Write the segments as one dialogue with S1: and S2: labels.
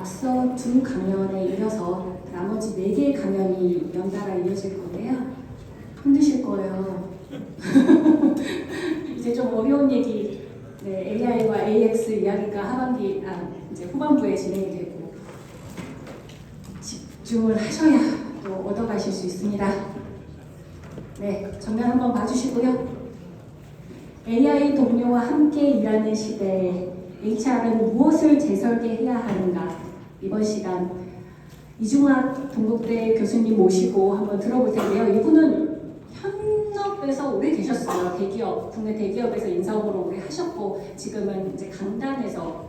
S1: 앞서 두 강연에 이어서 나머지 4개의 강연이 연달아 이어질 건데요. 힘드실 거예요. 이제 좀 어려운 얘기, 네, AI와 AX 이야기가 이제 후반부에 진행이 되고 집중을 하셔야 또 얻어가실 수 있습니다. 네, 정면 한번 봐주시고요. AI 동료와 함께 일하는 시대에 HR은 무엇을 재설계해야 하는가? 이번 시간 이중학 동국대 교수님 모시고 한번 들어볼 텐데요. 이분은 현업에서 오래 계셨어요. 대기업, 국내 대기업에서 인사업으로 오래 하셨고 지금은 이제 강단에서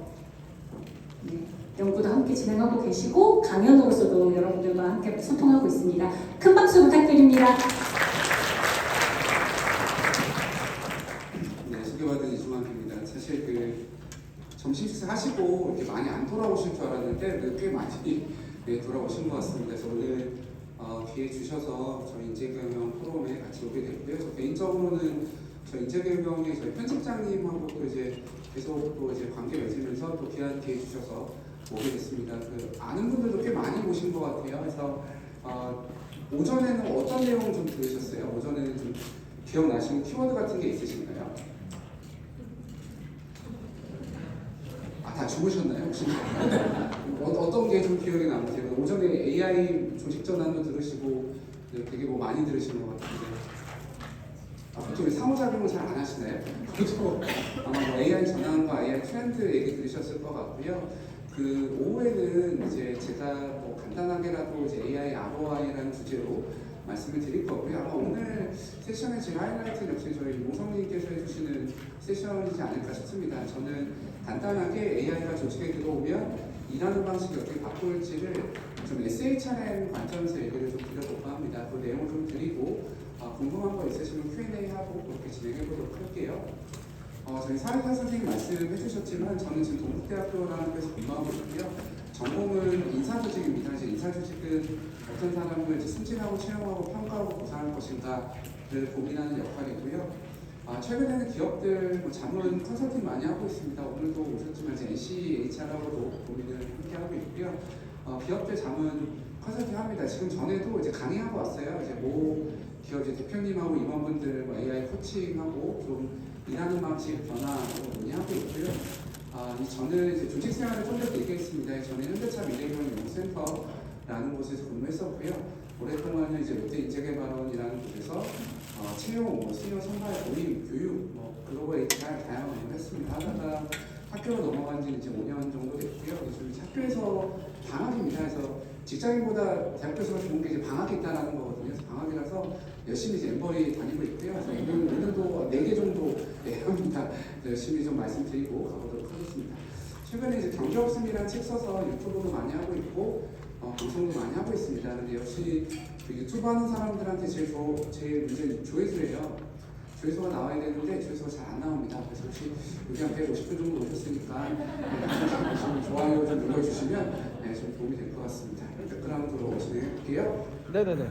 S1: 연구도 함께 진행하고 계시고 강연으로서도 여러분들과 함께 소통하고 있습니다. 큰 박수 부탁드립니다.
S2: 네, 소개받은 이중학입니다. 사실 점심 식사 하시고 이렇게 많이 안 돌아오실 줄 알았는데 꽤 많이 돌아오신 것 같습니다. 그래서 오늘 기회 주셔서 저희 인재경영 포럼에 같이 오게 됐고요. 저 개인적으로는 저희 인재경영의 저희 편집장님하고 또 이제 계속 또 이제 관계 맺으면서 또 귀한 기회 주셔서 오게 됐습니다. 아는 분들도 꽤 많이 오신 것 같아요. 그래서 오전에는 어떤 내용 좀 들으셨어요? 오전에는 좀 기억나시는 키워드 같은 게 있으신가요? 다 주무셨나요 혹시? 어떤 게 좀 기억에 남으세요? 오전에 AI 조직 전환도 들으시고 되게 많이 들으시는 것 같은데 보통 상호작용을 잘 안 하시나요? 그래도 아마 AI 전환과 AI 트렌드 얘기 들으셨을 것 같고요. 오후에는 이제 제가 간단하게라도 이제 AI ROI라는 주제로 말씀을 드릴 거고요. 아마 오늘 세션의 제일 하이라이트는 역시 저희 몽성님께서 해주시는 세션이지 않을까 싶습니다. 저는 간단하게 AI가 조직에 들어오면 일하는 방식이 어떻게 바꿀지를 좀 SHRM 관점에서 얘기를 좀 드려볼까 합니다. 그 내용을 좀 드리고 궁금한 거 있으시면 Q&A 하고 그렇게 진행해 보도록 할게요. 저희 사회사 선생님 말씀해 주셨지만 저는 지금 동국대학교라는 데서 근무하고 있고요. 전공은 인사조직입니다. 이제 인사조직은 어떤 사람을 이제 승진하고 채용하고 평가하고 보상할 것인가를 고민하는 역할이고요. 최근에는 기업들 자문 컨설팅 많이 하고 있습니다. 오늘도 오셨지만 이제 NCHR하고도 고민을 함께 하고 있고요. 기업들 자문 컨설팅 합니다. 지금 전에도 이제 강의하고 왔어요. 이제 기업 이제 대표님하고 임원분들 AI 코칭하고 좀 일하는 방식 변화로 논의하고 있고요. 저는 이제 조직 생활을 좀 더 얘기했습니다. 저는 현대차 미래경영 연구센터라는 곳에서 근무했었고요. 오랫동안은 이제 롯데 인재개발원이라는 곳에서 채용, 시니어 선발, 모임, 교육, 글로벌 HR 다양한 업무를 했습니다. 하다가 학교로 넘어간 지 이제 5년 정도 됐고요. 그래서 학교에서 방학입니다. 그래서 직장인보다 대학 교수가 좋은 게 이제 방학이 있다는 거거든요. 그래서 방학이라서 열심히 이제 엠버리 다니고 있고요. 그래서 오늘도 4개 정도 합니다. 열심히 좀 말씀드리고 가보도록 하겠습니다. 최근에 이제 경제없음이라는 책 써서 유튜브도 많이 하고 있고 방송도 많이 하고 있습니다. 근데 역시 유튜브 하는 사람들한테 제일 문제는 조회수예요. 조회수가 나와야 되는데 조회수가 잘 안 나옵니다. 그래서 혹시 여기 한 150분 정도 오셨으니까 좋아요 좀 눌러주시면 좀 도움이 될 것 같습니다. 백그라운드로 진행해볼게요.
S3: 네네네.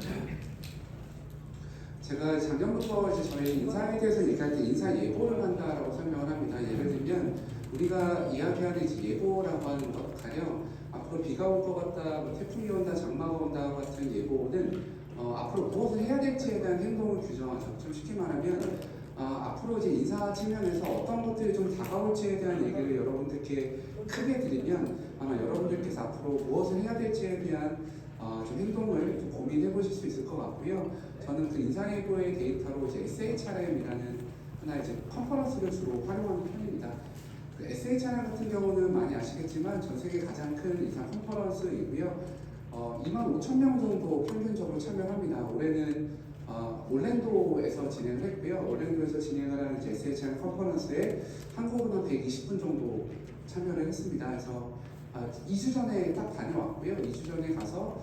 S2: 제가 작년부터 이제 저희 인사에 대해서 얘기할 때 인사 예보를 한다라고 설명을 합니다. 예를 들면 우리가 이야기하는 이제 예보라고 하는 것 가령 앞으로 비가 올 것 같다, 태풍이 온다, 장마가 온다 같은 예보는 앞으로 무엇을 해야 될지에 대한 행동을 규정하죠. 좀 쉽게 말하면 앞으로 이제 인사 측면에서 어떤 것들이 좀 다가올지에 대한 얘기를 여러분들께 크게 드리면 아마 여러분들께서 앞으로 무엇을 해야 될지에 대한 좀 행동을 좀 고민해 보실 수 있을 것 같고요. 저는 인사예보의 데이터로 이제 SHRM이라는 하나의 이제 컨퍼런스를 주로 활용하는 편입니다. SHRM 같은 경우는 많이 아시겠지만 전 세계 가장 큰 인사 컨퍼런스이고요. 25,000명 정도 평균적으로 참여합니다. 올해는 올랜도에서 진행을 했고요. 올랜도에서 진행을 하는 SHRM 컨퍼런스에 한국은 한 120분 정도 참여를 했습니다. 그래서 2주 전에 딱 다녀왔고요. 2주 전에 가서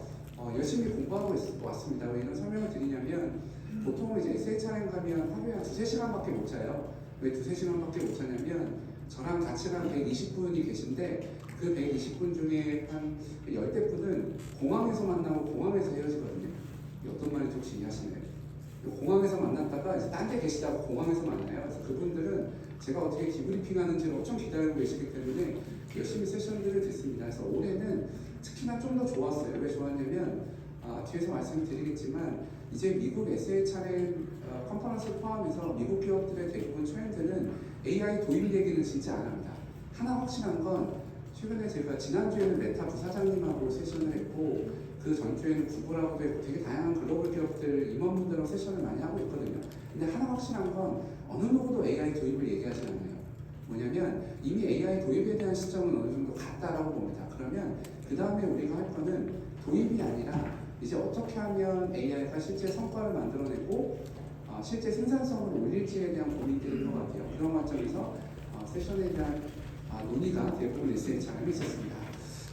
S2: 열심히 공부하고 왔습니다. 왜 이런 설명을 드리냐면 보통 이제 SHRM 가면 하루에 한 2-3시간밖에 못 자요. 왜 2-3시간밖에 못 자냐면 저랑 같이 간 120분이 계신데 그 120분 중에 한 10대 분은 공항에서 만나고 공항에서 헤어지거든요. 어떤 말인지 혹시 이해하시나요? 공항에서 만났다가 이제 딴 데 계시다가 공항에서 만나요. 그래서 그분들은 제가 어떻게 디브리핑 하는지를 엄청 기다리고 계시기 때문에 열심히 세션들을 듣습니다. 그래서 올해는 특히나 좀 더 좋았어요. 왜 좋았냐면 뒤에서 말씀드리겠지만 이제 미국 SHRM 컨퍼런스 포함해서 미국 기업들의 대부분 트렌드는 AI 도입 얘기는 진짜 안 합니다. 하나 확실한 건 최근에 제가 지난주에는 메타 부사장님하고 세션을 했고 그 전주에는 구글하고도 했고 되게 다양한 글로벌 기업들 임원분들하고 세션을 많이 하고 있거든요. 근데 하나 확실한 건 어느 누구도 AI 도입을 얘기하지 않아요. 뭐냐면 이미 AI 도입에 대한 시점은 어느 정도 갔다라고 봅니다. 그러면 그 다음에 우리가 할 거는 도입이 아니라 이제 어떻게 하면 AI가 실제 성과를 만들어내고 실제 생산성을 올릴지에 대한 고민들인 것 같아요. 그런 관점에서 세션에 대한 논의가 대부분 SHRM이 있었습니다.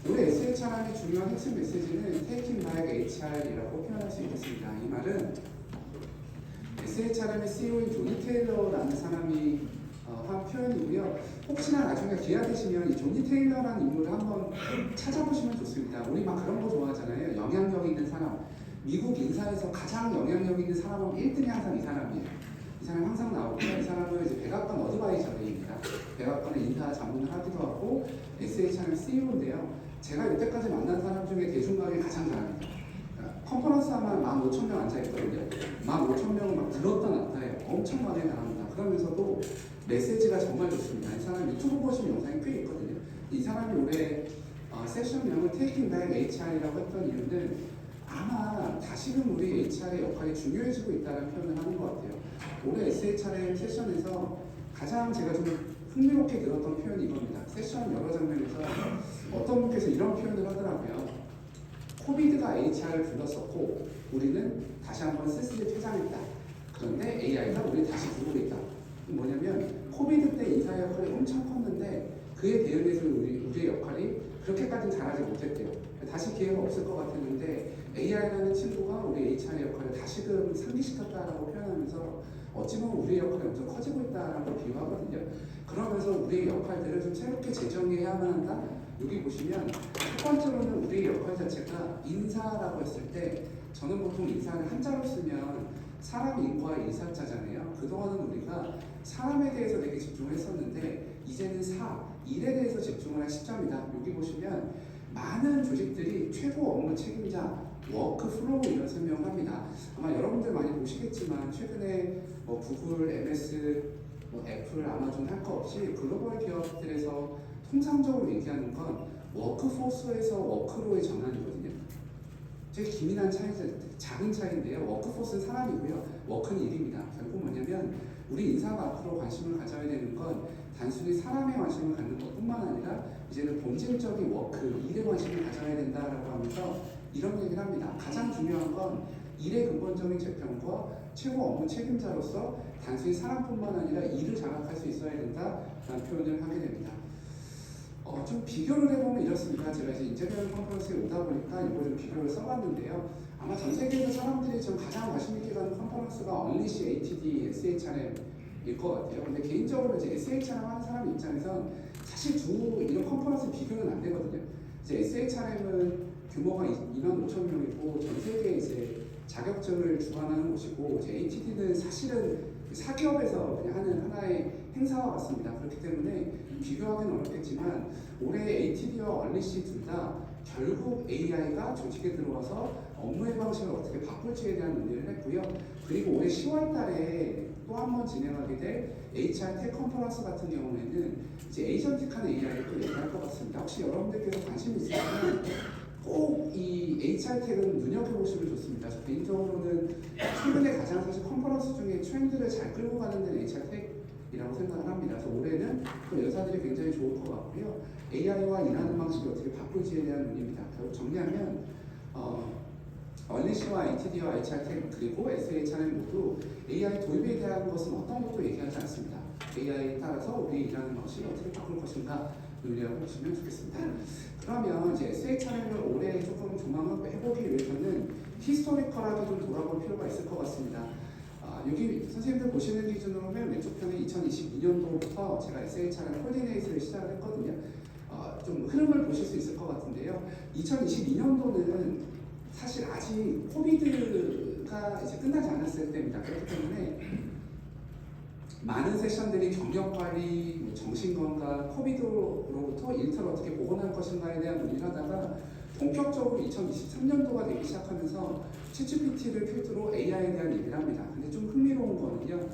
S2: 올해 SHRM의 중요한 핵심 메시지는 Taking Back HR이라고 표현할 수 있겠습니다. 이 말은 SHRM의 CEO인 조니 테일러라는 사람이 한 표현이고요. 혹시나 나중에 기회가 되시면 이 조니 테일러라는 인물을 한번 찾아보시면 좋습니다. 우리 막 그런 거 좋아하잖아요. 영향력 있는 사람. 미국 인사에서 가장 영향력 있는 사람은 1등이 항상 이 사람이에요. 이 사람이 항상 나오고요. 이 사람은 이제 백악관 어드바이저입니다. 백악관의 인사 자문을 하기도 하고 SHRM CEO인데요. 제가 여태까지 만난 사람 중에 대중관계 가장 잘합니다. 컨퍼런스 하면 15,000명 앉아있거든요. 15,000명을 막 들었다 놨다 해요. 엄청 많이 잘합니다. 그러면서도 메시지가 정말 좋습니다. 이 사람 유튜브 보시면 영상이 꽤 있거든요. 이 사람이 올해 세션명을 Taking Back HR이라고 했던 이유는 아마 다시금 우리 HR의 역할이 중요해지고 있다는 표현을 하는 것 같아요. 올해 SHR의 세션에서 가장 제가 좀 흥미롭게 들었던 표현이 이겁니다. 세션 여러 장면에서 어떤 분께서 이런 표현을 하더라고요. 코비드가 HR을 불렀었고 우리는 다시 한번 쓸쓸히 퇴장했다. 그런데 AI가 우리 다시 부르고 있다. 뭐냐면 코비드 때 인사 역할이 엄청 컸는데 그에 대응해서 우리의 역할이 그렇게까지는 잘하지 못했대요. 다시 기회가 없을 것 같았는데 AI라는 친구가 우리 HR의 역할을 다시금 상기시켰다라고 표현하면서 어찌 보면 우리의 역할이 엄청 커지고 있다라고 비유하거든요. 그러면서 우리의 역할들을 좀 새롭게 재정의해야만 한다. 여기 보시면 첫 번째로는 우리의 역할 자체가 인사라고 했을 때 저는 보통 인사를 한자로 쓰면 사람 인과 일사자잖아요. 그동안은 우리가 사람에 대해서 되게 집중을 했었는데 이제는 일에 대해서 집중을 할 시점이다. 여기 보시면 많은 조직들이 최고 업무 책임자, 워크플로우 이런 설명을 합니다. 아마 여러분들 많이 보시겠지만 최근에 구글, MS, 애플, 아마존 할 거 없이 글로벌 기업들에서 통상적으로 얘기하는 건 워크포스에서 워크로의 전환이거든요. 되게 기민한 작은 차이인데요. 워크포스는 사람이고요. 워크는 일입니다. 결국 뭐냐면 우리 인사가 앞으로 관심을 가져야 되는 건 단순히 사람에 관심을 갖는 것뿐만 아니라 이제는 본질적인 워크, 일에 관심을 가져야 된다라고 하면서 이런 얘기를 합니다. 가장 중요한 건 일의 근본적인 재평과 최고 업무 책임자로서 단순히 사람뿐만 아니라 일을 장악할 수 있어야 된다라는 표현을 하게 됩니다. 좀 비교를 해보면 이렇습니다. 제가 이제 인재개발 컨퍼런스에 오다 보니까 이거 좀 비교를 써봤는데요. 아마 전 세계에서 사람들이 지금 가장 관심 있게 가는 컨퍼런스가 Unleash ATD, SHRM일 것 같아요. 근데 개인적으로 이제 SHRM 하는 사람 입장에선 사실 이런 컨퍼런스 비교는 안 되거든요. 이제 SHRM은 규모가 25,000명이고 전 세계에 이제 자격증을 주관하는 곳이고 이제 ATD는 사실은 사기업에서 그냥 하는 하나의 행사와 같습니다. 그렇기 때문에 비교하기는 어렵겠지만 올해 ATD와 얼리시 둘 다 결국 AI가 조직에 들어와서 업무의 방식을 어떻게 바꿀지에 대한 논의를 했고요. 그리고 올해 10월 달에 또 한 번 진행하게 될 HR 텍 컨퍼런스 같은 경우에는 이제 에이전틱한 AI를 또 얘기할 것 같습니다. 혹시 여러분들께서 관심 있으시면 꼭 이 HR텍은 눈여겨보시면 좋습니다. 저 개인적으로는 최근에 가장 사실 컨퍼런스 중에 트렌드를 잘 끌고 가는 데는 HR텍이라고 생각을 합니다. 그래서 올해는 또 여사들이 굉장히 좋을 것 같고요. AI와 일하는 방식을 어떻게 바꿀지에 대한 논의입니다. 결국 정리하면 얼리시와 ATD와 HR텍 그리고 SHRM 모두 AI 도입에 대한 것은 어떤 것도 얘기하지 않습니다. AI에 따라서 우리 일하는 방식을 어떻게 바꿀 것인가 논의하고 보시면 좋겠습니다. 그러면 이제 SHRM을 올해 조금 조망해보기 위해서는 히스토리컬하게 좀 돌아볼 필요가 있을 것 같습니다. 여기 선생님들 보시는 기준으로 면 왼쪽 편에 2022년도부터 제가 SHRM 코디네이트를 시작을 했거든요. 좀 흐름을 보실 수 있을 것 같은데요. 2022년도는 사실 아직 코비드가 이제 끝나지 않았을 때입니다. 그렇기 때문에 많은 세션들이 경력관리, 정신건강, 코비드로부터 일터를 어떻게 복원할 것인가에 대한 논의를 하다가 본격적으로 2023년도가 되기 시작하면서 챗GPT를 필두로 AI에 대한 얘기를 합니다. 근데 좀 흥미로운 거는요.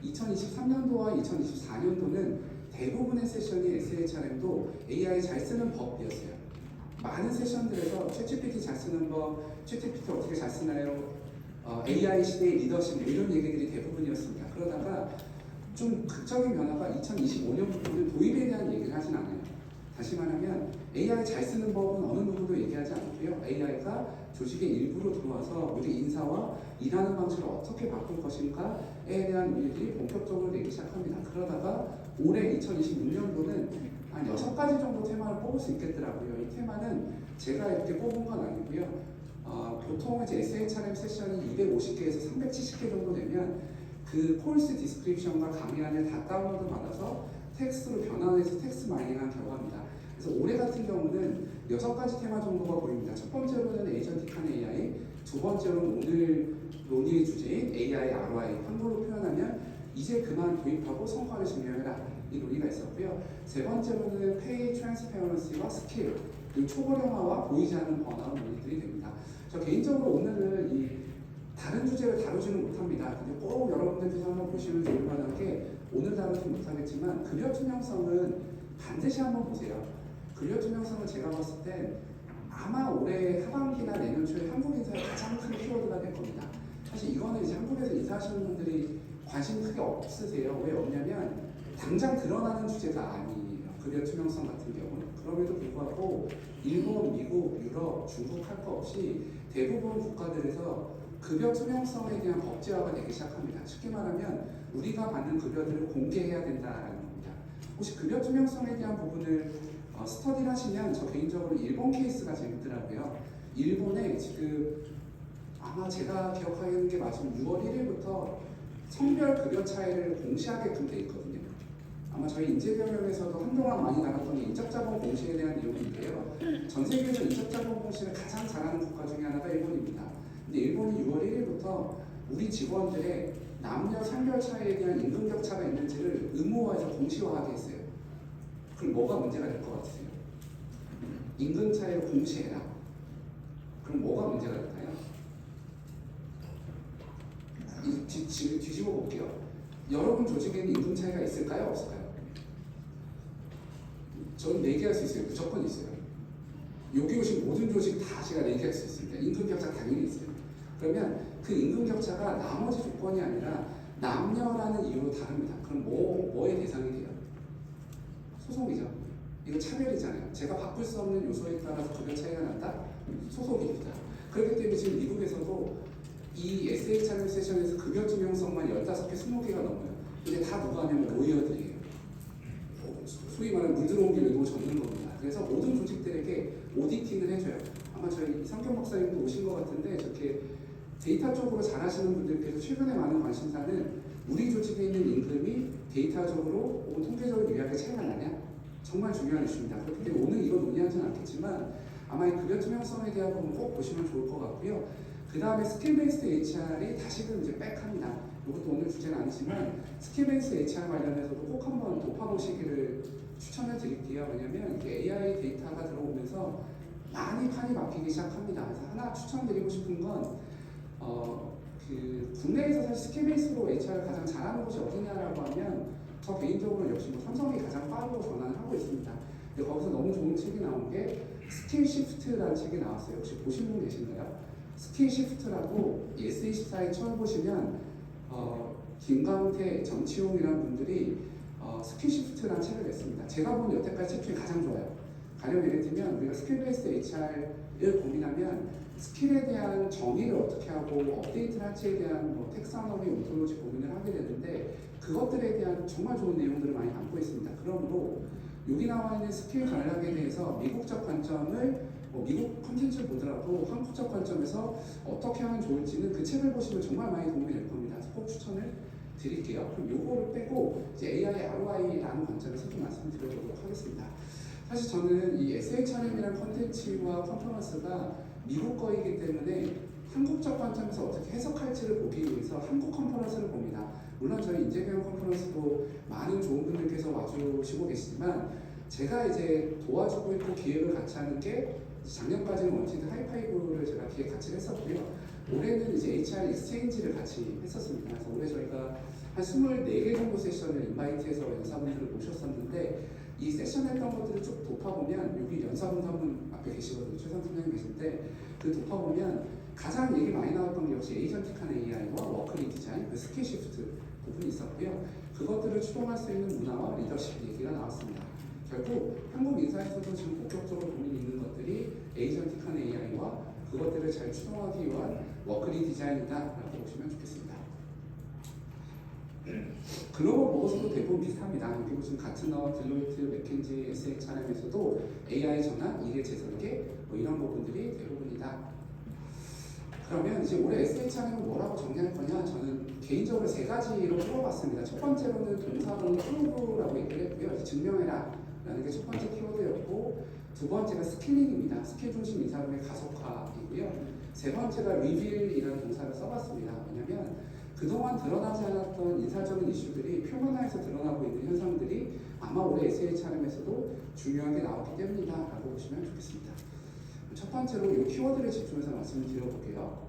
S2: 2023년도와 2024년도는 대부분의 세션이 SHRM도 AI 잘 쓰는 법이었어요. 많은 세션들에서 챗GPT 잘 쓰는 법, 챗GPT 어떻게 잘 쓰나요? AI 시대의 리더십 이런 얘기들이 대부분이었습니다. 그러다가 좀 극적인 변화가 2025년부터는 도입에 대한 얘기를 하진 않아요. 다시 말하면 AI 잘 쓰는 법은 어느 누구도 얘기하지 않고요. AI가 조직의 일부로 들어와서 우리 인사와 일하는 방식을 어떻게 바꿀 것인가에 대한 논의들이 본격적으로 되기 시작합니다. 그러다가 올해 2026년도는 한 6가지 정도 테마를 뽑을 수 있겠더라고요. 이 테마는 제가 이렇게 뽑은 건 아니고요. 보통 이제 SHRM 세션이 250개에서 370개 정도 되면 그 콜스 디스크립션과 강의안을 다 다운로드 받아서 텍스트로 변환해서 텍스트 마이닝한 결과입니다. 그래서 올해 같은 경우는 6가지 테마 정도가 보입니다. 첫 번째로는 에이전틱한 AI, 두 번째로는 오늘 논의의 주제인 AI ROI, 한글로 표현하면 이제 그만 도입하고 성과를 증명해라 이 논의가 있었고요. 세 번째로는 페이 트랜스페런시와 스킬, 그리고 초고령화와 보이지 않는 번아웃 논의들이 됩니다. 저 개인적으로 오늘은 이 다른 주제를 다루지는 못합니다. 근데 꼭 여러분들께서 한번 보시면 좋을 만한 게 오늘 다루지 못하겠지만 급여 투명성은 반드시 한번 보세요. 급여 투명성은 제가 봤을 때 아마 올해 하반기나 내년 초에 한국 인사의 가장 큰 키워드가 될 겁니다. 사실 이거는 이제 한국에서 인사하시는 분들이 관심 크게 없으세요. 왜 없냐면 당장 드러나는 주제가 아니에요. 급여 투명성 같은 경우는. 그럼에도 불구하고 일본, 미국, 유럽, 중국 할 거 없이 대부분 국가들에서 급여 투명성에 대한 법제화가 되기 시작합니다. 쉽게 말하면 우리가 받는 급여들을 공개해야 된다는 겁니다. 혹시 급여 투명성에 대한 부분을 스터디를 하시면 저 개인적으로 일본 케이스가 재밌더라고요. 일본에 지금 아마 제가 기억하는 게 맞으면 6월 1일부터 성별 급여 차이를 공시하게끔 돼 있거든요. 아마 저희 인재경영에서도 한동안 많이 나갔던 게 인적자본 공시에 대한 내용인데요. 전 세계에서 인적자본 공시를 가장 잘하는 국가 중에 하나가 일본입니다. 근데 일본이 6월 1일부터 우리 직원들의 남녀 성별 차이에 대한 임금 격차가 있는지를 의무화해서 공시화하게 했어요. 그럼 뭐가 문제가 될 것 같으세요? 임금 차이를 공시해라. 그럼 뭐가 문제가 될까요? 뒤집어 볼게요. 여러분 조직에는 임금 차이가 있을까요? 없을까요? 저는 얘기할 수 있어요. 무조건 있어요. 여기 오신 모든 조직 다 제가 얘기할 수 있습니다. 임금 격차 당연히 있어요. 그러면 그 임금 격차가 나머지 조건이 아니라 남녀라는 이유로 다릅니다. 그럼 뭐의 대상이 돼요? 소속이죠. 이거 차별이잖아요. 제가 바꿀 수 없는 요소에 따라서 급여 차이가 난다? 소속입니다. 그렇기 때문에 지금 미국에서도 이 SHRM 세션에서 급여 투명성만 15개, 20개가 넘어요. 근데 다 누가 하냐면 로이어들이에요. 소위 말하는 물 들어온 김에 노 젓는 겁니다. 그래서 모든 조직들에게 오디팅을 해줘요. 아마 저희 성경 목사님도 오신 것 같은데 저렇게 데이터 쪽으로 잘하시는 분들께서 최근에 많은 관심사는 우리 조직에 있는 임금이 데이터적으로 혹은 통계적으로 유리하게 차이가 나냐? 정말 중요한 이슈입니다. 그렇기 때문에 오늘 이거 논의하지는 않겠지만 아마 이 급여 투명성에 대한 부분 꼭 보시면 좋을 것 같고요. 그 다음에 스킬 베이스드 HR이 다시금 이제 백합니다. 이것도 오늘 주제는 아니지만 스킬 베이스드 HR 관련해서도 꼭 한번 돕아보시기를 추천을 드릴게요. 왜냐면 이게 AI 데이터가 들어오면서 많이 판이 바뀌기 시작합니다. 그래서 하나 추천드리고 싶은 건 국내에서 사실 스킬 베이스로 HR을 가장 잘하는 곳이 어디냐라고 하면 저 개인적으로 역시 뭐 삼성이 가장 빠르고 전환을 하고 있습니다. 근데 거기서 너무 좋은 책이 나온 게 스킬 시프트라는 책이 나왔어요. 혹시 보신 분 계신가요? 스킬 시프트라고 S24에 처음 보시면 김광태, 정치용이라는 분들이 스킬 시프트라는 책을 냈습니다. 제가 본 여태까지 책 중에 가장 좋아요. 가령 예를 들면 우리가 스킬 베이스드 HR을 고민하면 스킬에 대한 정의를 어떻게 하고 업데이트를 할지에 대한 뭐 텍사노미, 온톨로지 고민을 하게 되는데 그것들에 대한 정말 좋은 내용들을 많이 담고 있습니다. 그러므로 여기 나와 있는 스킬 전략에 대해서 미국적 관점을 미국 콘텐츠를 보더라도 한국적 관점에서 어떻게 하면 좋을지는 그 책을 보시면 정말 많이 도움이 될 겁니다. 그래서 꼭 추천을 드릴게요. 그럼 요거를 빼고 이제 AI ROI라는 관점에서 좀 말씀을 드려보도록 하겠습니다. 사실 저는 이 SHRM이라는 콘텐츠와 컨퍼런스가 미국 거이기 때문에 한국적 관점에서 어떻게 해석할지를 보기 위해서 한국 컨퍼런스를 봅니다. 물론 저희 인재교육 컨퍼런스도 많은 좋은 분들께서 와주시고 계시지만 제가 이제 도와주고 있고 기획을 같이 하는 게 작년까지는 원티드 하이파이브를 제가 기획 같이 했었고요. 올해는 이제 HR 익스체인지를 같이 했었습니다. 그래서 올해 저희가 한 24개 정도 세션을 인바이트해서 연사분들을 모셨었는데 이 세션 했던 것들을 쭉 돕아보면 여기 연사분 한 분 앞에 계시거든요. 최선 팀장님 계신데 그 돕아보면 가장 얘기 많이 나왔던 게 역시 에이전틱한 AI와 워크리 디자인, 그 스킬 시프트 부분이 있었고요. 그것들을 추동할 수 있는 문화와 리더십 얘기가 나왔습니다. 결국 한국 인사에서도 지금 본격적으로 고민이 있는 것들이 에이전틱한 AI와 그것들을 잘 추동하기 위한 워크리 디자인이다라고 보시면 좋겠습니다. 글로벌 보고서도 대부분 비슷합니다. 여기 보시면 가트너, 딜로이트, 맥킨지, SHRM에서도 AI 전환, 이해 재설계 뭐 이런 부분들이 대부분이다. 그러면 이제 올해 SHRM은 뭐라고 정리할 거냐? 저는 개인적으로 세 가지로 풀어봤습니다. 첫 번째로는 동사로는 프로브라고 얘기를 했고요. 증명해라 라는 게 첫 번째 키워드였고, 두 번째가 스킬링입니다. 스킬 중심 인사론의 가속화이고요. 세 번째가 리빌이라는 동사를 써봤습니다. 왜냐면 그동안 드러나지 않았던 인사적인 이슈들이 표면화에서 드러나고 있는 현상들이 아마 올해 SHRM에서도 중요하게 나왔기 때문이다 라고 보시면 좋겠습니다. 첫 번째로 이 키워드를 집중해서 말씀을 드려볼게요.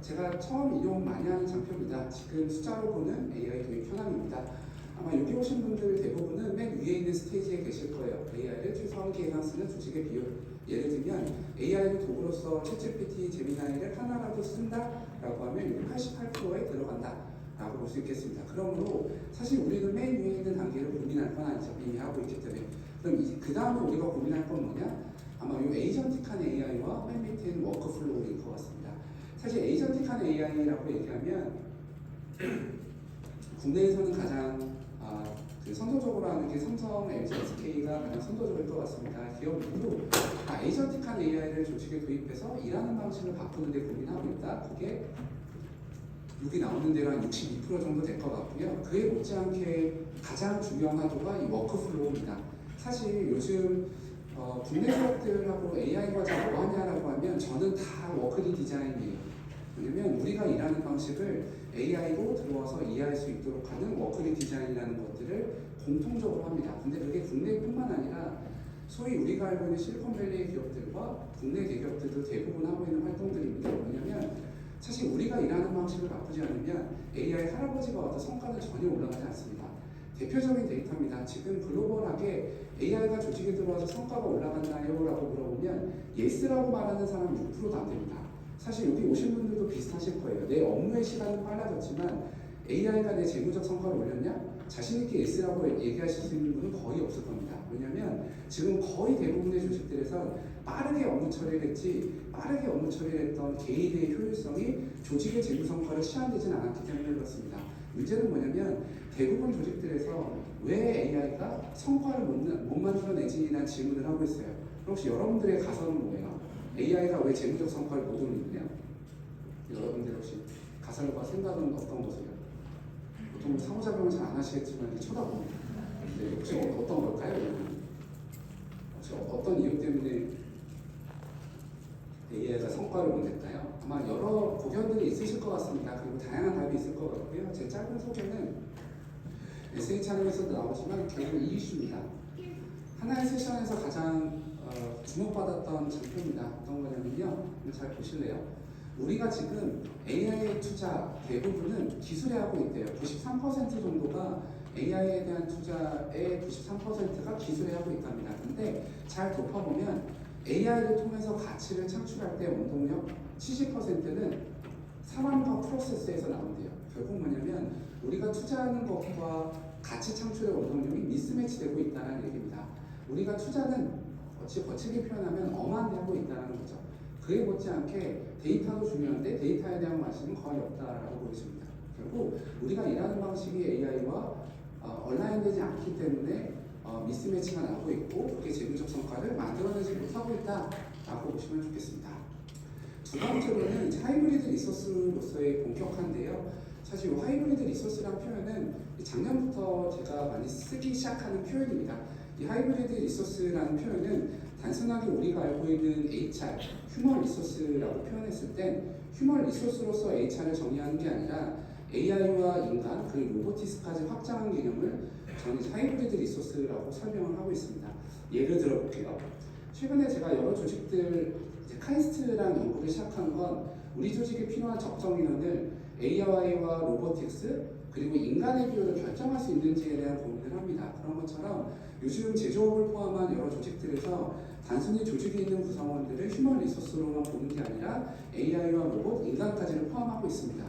S2: 제가 처음 이용 많이 하는 장표입니다. 지금 숫자로 보는 AI 도입 현황입니다. 아마 여기 오신 분들 대부분은 맨 위에 있는 스테이지에 계실 거예요. AI를 최소한계에서 쓰는 조직의 비율. 예를 들면 AI를 도구로서 챗GPT, 제미나이를 하나라도 쓴다라고 하면 여기 88%에 들어간다라고 볼 수 있겠습니다. 그러므로 사실 우리는 맨 위에 있는 단계를 고민할 건 아니죠. 이미 하고 있기 때문에. 그럼 그 다음에 우리가 고민할 건 뭐냐? 아마 이 에이전틱한 AI와 맨 밑에 있는 워크플로우일 것 같습니다. 사실 에이전틱한 AI라고 얘기하면 국내에서는 가장 선도적으로 하는 게 삼성, LG, SK가 가장 선도적일 것 같습니다. 기업들도 에이전틱한 AI를 조직에 도입해서 일하는 방식을 바꾸는 데 고민하고 있다. 그게 여기 나오는 대로 한 62% 정도 될 것 같고요. 그에 못지않게 가장 중요한 하도가 이 워크플로우입니다. 사실 요즘 국내 기업들하고 AI 과제 뭐 하냐라고 하면 저는 다 워크리 디자인이에요. 왜냐면 우리가 일하는 방식을 AI로 들어와서 이해할 수 있도록 하는 워크리 디자인이라는 것들을 공통적으로 합니다. 근데 그게 국내뿐만 아니라 소위 우리가 알고 있는 실리콘밸리의 기업들과 국내 대기업들도 대부분 하고 있는 활동들입니다. 왜냐면 사실 우리가 일하는 방식을 바꾸지 않으면 AI 할아버지가 와도 성과는 전혀 올라가지 않습니다. 대표적인 데이터입니다. 지금 글로벌하게 AI가 조직에 들어와서 성과가 올라갔나요? 라고 물어보면 예스라고 말하는 사람은 6%도 안 됩니다. 사실 여기 오신 분들도 비슷하실 거예요. 내 업무의 시간은 빨라졌지만 AI가 내 재무적 성과를 올렸냐? 자신있게 예스라고 얘기하실 수 있는 분은 거의 없을 겁니다. 왜냐하면 지금 거의 대부분의 조직들에서 빠르게 업무 처리를 했지 빠르게 업무 처리를 했던 개인의 효율성이 조직의 재무 성과를 치환되지는 않았기 때문에 그렇습니다. 문제는 뭐냐면 대부분 조직들에서 왜 AI가 성과를 못 만들어내지라는 질문을 하고 있어요. 혹시 여러분들의 가설은 뭐예요? AI가 왜 재무적 성과를 못 올리느냐? 여러분들 혹시 가설과 생각은 어떤 거세요? 보통 상호작용을 잘 안 하시겠지만 이렇게 쳐다봅니다. 네, 혹시 어떤 걸까요? 혹시 어떤 이유 때문에 AI가 성과를 못 냈나요? 아마 여러 고견들이 있으실 것 같습니다. 그리고 다양한 답이 있을 것 같고요. 제 짧은 소개는 SHRM에서도 나오지만 결국 이 이슈입니다. 하나의 세션에서 가장 주목받았던 장표입니다. 어떤 거냐면요. 잘 보실래요? 우리가 지금 AI 투자 대부분은 기술에 하고 있대요. 93% 정도가 AI에 대한 투자의 93%가 기술에 하고 있답니다. 근데 잘 덮어보면 AI를 통해서 가치를 창출할 때 원동력 70%는 사람과 프로세스에서 나온대요. 결국 뭐냐면 우리가 투자하는 것과 가치 창출의 원동력이 미스매치되고 있다는 얘기입니다. 우리가 투자는 거칠게 표현하면 엄한데 하고 있다는 거죠. 그에 못지않게 데이터도 중요한데 데이터에 대한 관심은 거의 없다라고 보여집니다. 결국 우리가 일하는 방식이 AI와 얼라인되지 않기 때문에 미스매치가 나고 있고 그게 재무적 성과를 만들어내지 못하고 있다라고 보시면 좋겠습니다. 두 번째로는 하이브리드 리소스로서의 본격화인데요. 사실 이 하이브리드 리소스라는 표현은 작년부터 제가 많이 쓰기 시작하는 표현입니다. 이 하이브리드 리소스라는 표현은 단순하게 우리가 알고 있는 HR, 휴먼 리소스라고 표현했을 땐 휴먼 리소스로서 HR을 정의하는 게 아니라 AI와 인간 그리고 로보티스까지 확장한 개념을 저는 하이브리드 리소스라고 설명을 하고 있습니다. 예를 들어볼게요. 최근에 제가 여러 조직들 카이스트랑 연구를 시작한 건 우리 조직에 필요한 적정 인원을 AI와 로보틱스 그리고 인간의 비율을 결정할 수 있는지에 대한 고민을 합니다. 그런 것처럼 요즘 제조업을 포함한 여러 조직들에서 단순히 조직에 있는 구성원들을 휴먼 리소스로만 보는 게 아니라 AI와 로봇, 인간까지를 포함하고 있습니다.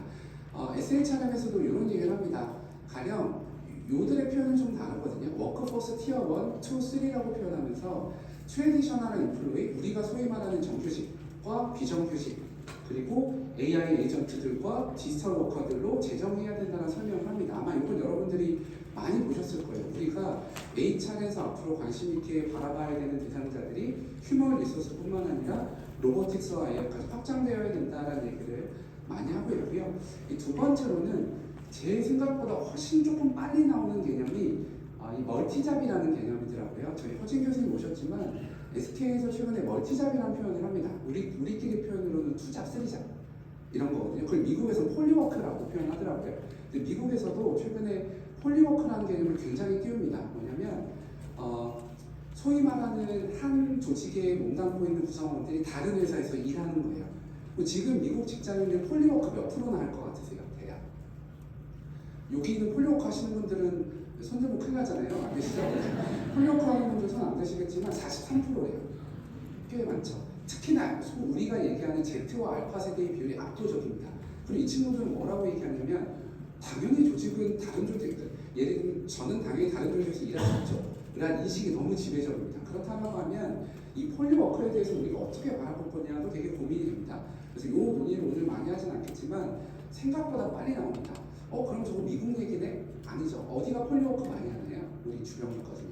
S2: SHRM에서도 이런 얘기를 합니다. 가령 요들의 표현은 좀 다르거든요. 워크포스 티어 1, 2, 3라고 표현하면서 트레디셔널한 인플로이, 우리가 소위 말하는 정규직과 비정규직, 그리고 AI 에이전트들과 디지털 워커들로 재정해야 된다는 설명을 합니다. 아마 이건 여러분들이 많이 보셨을 거예요. 우리가 HR에서 앞으로 관심 있게 바라봐야 되는 대상자들이 휴먼 리소스뿐만 아니라 로보틱스와 AI까지 확장되어야 된다는 얘기를 많이 하고 있고요. 이 두 번째로는 제 생각보다 훨씬 조금 빨리 나오는 개념이 이 멀티잡이라는 개념이더라고요. 저희 허진 교수님 오셨지만 SK에서 최근에 멀티잡이라는 표현을 합니다. 우리끼리 표현으로는 투잡, 쓰리잡 이런 거거든요. 그걸 미국에서 폴리워크라고 표현하더라고요. 근데 미국에서도 최근에 폴리워크라는 개념을 굉장히 띄웁니다. 뭐냐면 소위 말하는 한 조직에 몸담고 있는 구성원들이 다른 회사에서 일하는 거예요. 지금 미국 직장인들 폴리워크 몇 프로나 할 것 같으세요? 대략. 여기 있는 폴리워크 하시는 분들은 손 들면 큰일 나잖아요. 안 계시죠? 폴리워크 하는 분들 손 안 되시겠지만 43%예요. 꽤 많죠. 특히나 우리가 얘기하는 Z와 알파 세대의 비율이 압도적입니다. 그리고 이 친구들은 뭐라고 얘기하냐면 당연히 조직은 다른 조직들, 예를 들면 저는 당연히 다른 조직에서 일할 수 없죠. 라는 인식이 너무 지배적입니다. 그렇다고 하면 이 폴리워크에 대해서 우리가 어떻게 바라볼 거냐도 되게 고민이 됩니다. 그래서 이 논의를 오늘 많이 하진 않겠지만 생각보다 빨리 나옵니다. 그럼 저거 미국 얘기네? 아니죠. 어디가 폴리워크 많이 하나요? 우리 주변 국가중에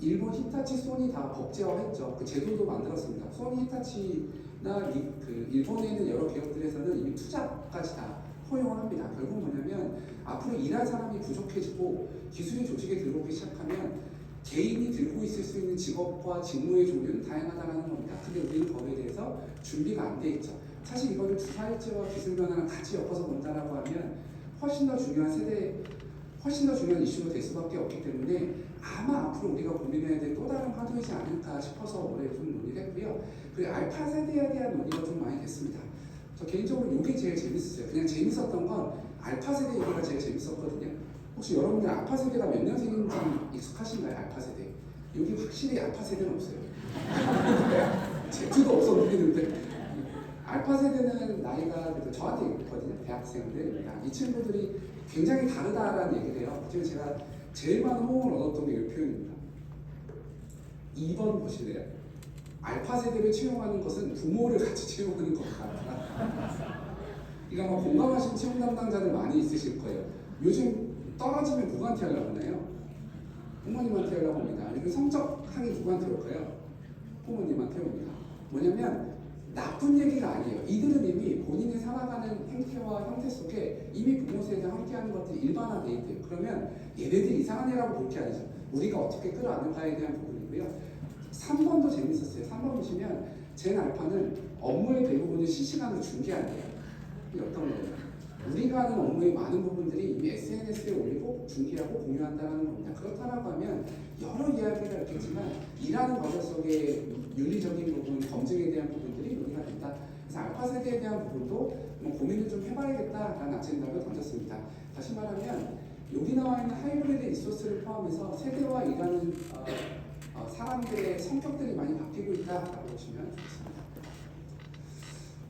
S2: 일본 히타치, 소니 다 법제화했죠. 그 제도도 만들었습니다. 소니, 히타치나 일본에 있는 여러 기업들에서는 이미 투자까지 다 포용을 합니다. 결국 뭐냐면 앞으로 일할 사람이 부족해지고 기술이 조직에 들어오기 시작하면 개인이 들고 있을 수 있는 직업과 직무의 종류는 다양하다는 겁니다. 근데 우리는 거기에 대해서 준비가 안 돼 있죠. 사실 이거를 주사일제와 기술 변화랑 같이 엮어서 본다라고 하면 훨씬 더 중요한 이슈가 될 수밖에 없기 때문에 아마 앞으로 우리가 고민해야 될 또 다른 화두이지 않을까 싶어서 올해 좀 논의를 했고요. 그리고 알파 세대에 대한 논의가 좀 많이 됐습니다. 저 개인적으로 이게 제일 재밌었어요. 그냥 재밌었던 건 알파 세대 얘기가 제일 재밌었거든요. 혹시 여러분들 알파 세대가 몇 년생인지 익숙하신가요? 알파 세대. 여기 확실히 알파 세대는 없어요. Z도 없어 보이는데 알파 세대는 나이가 그래도 저한테 있거든요. 대학생들입니다. 이 친구들이 굉장히 다르다라는 얘기를 해요. 지금 제가 제일 많은 호응을 얻었던 게 이 표현입니다. 2번 보실래요? 알파 세대를 채용하는 것은 부모를 같이 채용하는 것 같다. 이거 아마 공감하시는 채용 담당자들 많이 있으실 거예요. 요즘 떨어지면 누구한테 하려고 하나요? 부모님한테 하려고 합니다. 그리고 성적 항의 누구한테 올까요? 부모님한테 옵니다. 뭐냐면 나쁜 얘기가 아니에요. 이들은 이미 본인이 살아가는 행태와 형태 속에 이미 부모 세대와 함께하는 것들이 일반화되어 있대요. 그러면 얘네들이 이상한 애라고 볼 게 아니죠. 우리가 어떻게 끌어안을까에 대한 부분이고요. 3번도 재밌었어요. 3번 보시면 젠 알파는 업무의 대부분을 실시간으로 중계한대요. 이게 어떤 거예요? 우리가 하는 업무의 많은 부분들이 이미 SNS에 올리고 중계하고 공유한다는 겁니다. 그렇다고 하면 여러 이야기가 있겠지만 일하는 과정 속에 윤리적인 부분, 검증에 대한 부분들이 논의가 된다. 그래서 알파 세대에 대한 부분도 고민을 좀 해봐야겠다라는 아젠다를 던졌습니다. 다시 말하면 여기 나와 있는 하이브리드 리소스를 포함해서 세대와 일하는 사람들의 성격들이 많이 바뀌고 있다라고 보시면 좋겠습니다.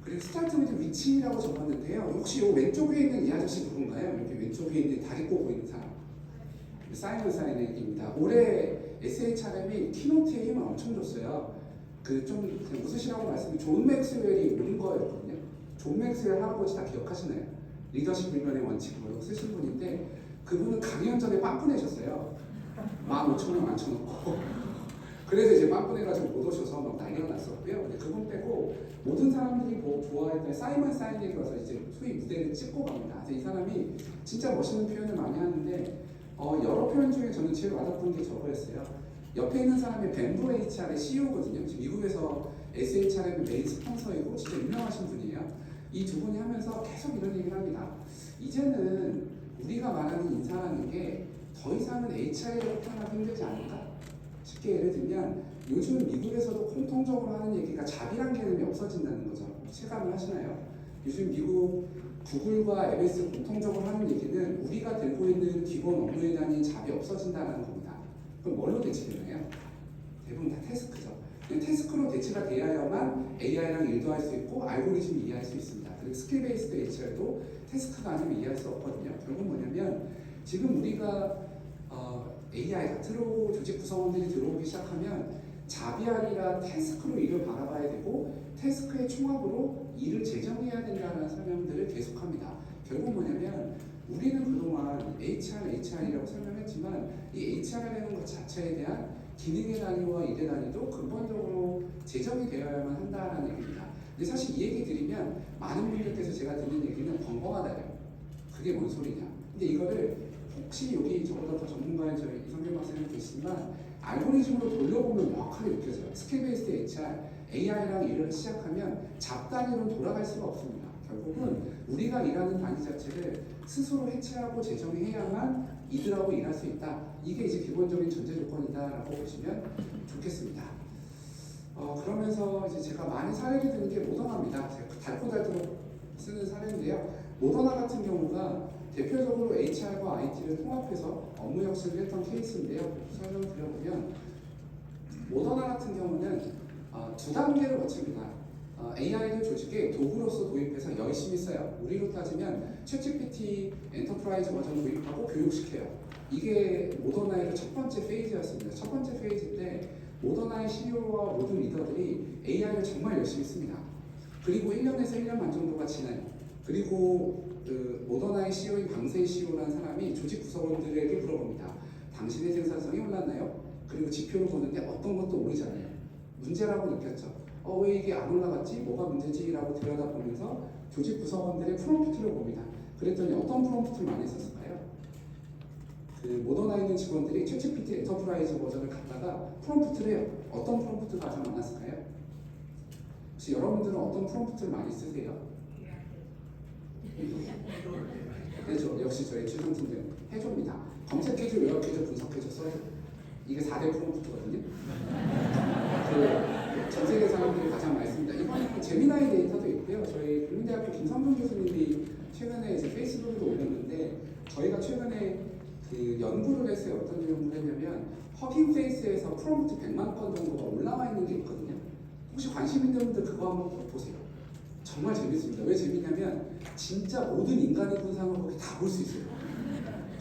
S2: 그리고 스타트 위드 위치라고 적었는데요. 혹시 이 왼쪽 위에 있는 이 아저씨 누군가요? 이렇게 왼쪽 위에 있는 다리 꼬고 있는 사람. 사이먼 사이넥입니다. 올해 SHRM이 키노트에 힘을 엄청 줬어요. 좀 그냥 웃으시라고 말씀드리면 존 맥스웰이 온 거였거든요. 존 맥스웰 할아버지 다 기억하시나요? 리더십 불변의 원칙으로 쓰신 분인데 그분은 강연 전에 빵꾸 내셨어요. 15,000원 앉혀놓고 그래서 이제 빵꾸내가지고 못 오셔서 막 난리가 났었고요. 근데 그분 빼고 모든 사람들이 뭐 좋아했던 사이먼 사이넥이 와서 이제 소위 무대를 찍고 갑니다. 그래서 이 사람이 진짜 멋있는 표현을 많이 하는데 여러 표현 중에 저는 제일 와닿던 게 저거였어요. 옆에 있는 사람이 벤부 HR의 CEO거든요. 지금 미국에서 SHRM의 메인 스폰서이고 진짜 유명하신 분이에요. 이 두 분이 하면서 계속 이런 얘기를 합니다. 이제는 우리가 말하는 인사라는 게 더 이상은 HR이라고 표현하기 힘들지 않을까? 쉽게 예를 들면 요즘 미국에서도 공통적으로 하는 얘기가 잡이란 개념이 없어진다는 거죠. 체감을 하시나요? 요즘 미국 구글과 MS 공통적으로 하는 얘기는 우리가 들고 있는 기본 업무에 대한 잡이 없어진다는 겁니다. 그럼 뭘로 대체되나요? 대부분 다 태스크죠. 태스크로 대체가 되어야만 AI랑 일도 할 수 있고 알고리즘을 이해할 수 있습니다. 그리고 스킬 베이스드 HR도 태스크가 아니면 이해할 수 없거든요. 결국 뭐냐면 지금 우리가 AI가 조직 구성원들이 들어오기 시작하면 잡이 아니라 태스크로 일을 바라봐야 되고 태스크의 총합으로 일을 재정해야 된다는 설명들을 계속합니다. 결국 뭐냐면 우리는 그동안 HR이라고 설명했지만 이 HR이라는 것 자체에 대한 기능의 단위와 일의 단위도 근본적으로 제정이 되어야만 한다는 얘기입니다. 근데 사실 이 얘기 드리면 많은 분들께서 제가 듣는 얘기는 벙벙하다요. 그게 뭔 소리냐. 근데 이거를 혹시 여기 저보다 더 전문가인 저희 이성균 박사님 계시지만 알고리즘으로 돌려보면 명확하게 느껴져요. 스킬 베이스드 HR, AI랑 일을 시작하면 잡 단위로 돌아갈 수가 없습니다. 결국은 우리가 일하는 단위 자체를 스스로 해체하고 재정해야만 이들하고 일할 수 있다. 이게 이제 기본적인 전제 조건이다라고 보시면 좋겠습니다. 그러면서 이제 제가 많이 사례를 드는 게 모더나입니다. 제가 달코달코 쓰는 사례인데요. 모더나 같은 경우가 대표적으로 HR과 IT를 통합해서 업무 혁신을 했던 케이스인데요. 설명드려보면 모더나 같은 경우는 두 단계를 거칩니다. AI를 조직에 도구로서 도입해서 열심히 써요. 우리로 따지면 챗GPT 엔터프라이즈 버전 도입하고 교육시켜요. 이게 모더나의 첫 번째 페이지였습니다. 첫 번째 페이지 때 모더나의 CEO와 모든 리더들이 AI를 정말 열심히 씁니다. 그리고 1년에서 1년 반 정도가 지나요. 그리고 모더나의 CEO인 방세희 CEO라는 사람이 조직 구성원들에게 물어봅니다. 당신의 생산성이 올랐나요? 그리고 지표를 보는데 어떤 것도 오르지 않아요. 문제라고 느꼈죠. 왜 이게 안 올라갔지? 뭐가 문제지? 라고 들여다보면서 조직 구성원들의 프롬프트를 봅니다. 그랬더니 어떤 프롬프트를 많이 썼을까요? 모더나에 있는 직원들이 챗GPT 엔터프라이즈 버전을 갖다가 프롬프트를 해요. 어떤 프롬프트가 가장 많았을까요? 혹시 여러분들은 어떤 프롬프트를 많이 쓰세요? 해줘. 역시 저희 취준팀들 해줍니다. 검색해줘, 요약해줘, 분석해줘, 써줘. 이게 4대 프롬프트거든요. 전 세계 사람들이 가장 많이 씁니다. 이번에 제미나이 데이터도 있고요. 저희 국민대학교 김성준 교수님이 최근에 이제 페이스북에도 올렸는데 저희가 최근에 연구를 했어요. 어떤 연구를 했냐면 허깅 페이스에서 프롬프트 100만 건 정도가 올라와 있는 게 있거든요. 혹시 관심 있는 분들 그거 한번 보세요. 정말 재밌습니다. 왜 재밌냐면 진짜 모든 인간의 분상을 거기 다 볼 수 있어요.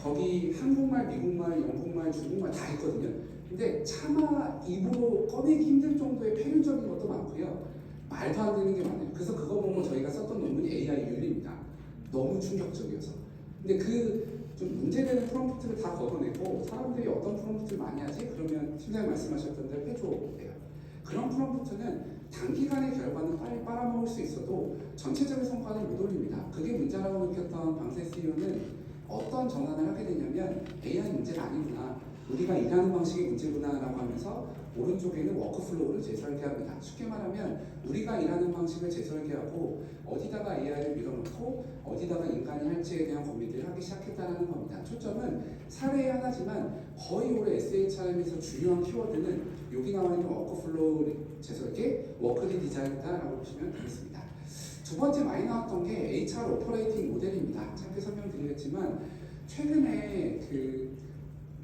S2: 거기 한국말, 미국말, 영국말, 중국말 다 있거든요. 근데 차마 입으로 꺼내기 힘들 정도의 표현적인 것도 많고요. 말도 안 되는 게 많아요. 그래서 그거 보고 저희가 썼던 논문이 AI 윤리입니다. 너무 충격적이어서. 근데 좀 문제되는 프롬프트를 다 걷어내고 사람들이 어떤 프롬프트를 많이 하지? 그러면 팀장님 말씀하셨던 대로 해줘야 그런 프롬프트는 단기간의 결과는 빨리 빨아먹을 수 있어도 전체적인 성과는 못 올립니다. 그게 문제라고 느꼈던 방세 CEO는 어떤 전환을 하게 되냐면 AI 문제가 아니구나. 우리가 일하는 방식이 문제구나라고 하면서 오른쪽에는 워크플로우를 재설계합니다. 쉽게 말하면 우리가 일하는 방식을 재설계하고 어디다가 AI를 밀어넣고 어디다가 인간이 할지에 대한 고민들을 하기 시작했다는 겁니다. 초점은 사례의 하나지만 거의 올해 SHRM에서 중요한 키워드는 여기 나와 있는 워크플로우 재설계, 워크리 디자인이다라고 보시면 되겠습니다. 두 번째 많이 나왔던 게 HR 오퍼레이팅 모델입니다. 짧게 설명드리겠지만 최근에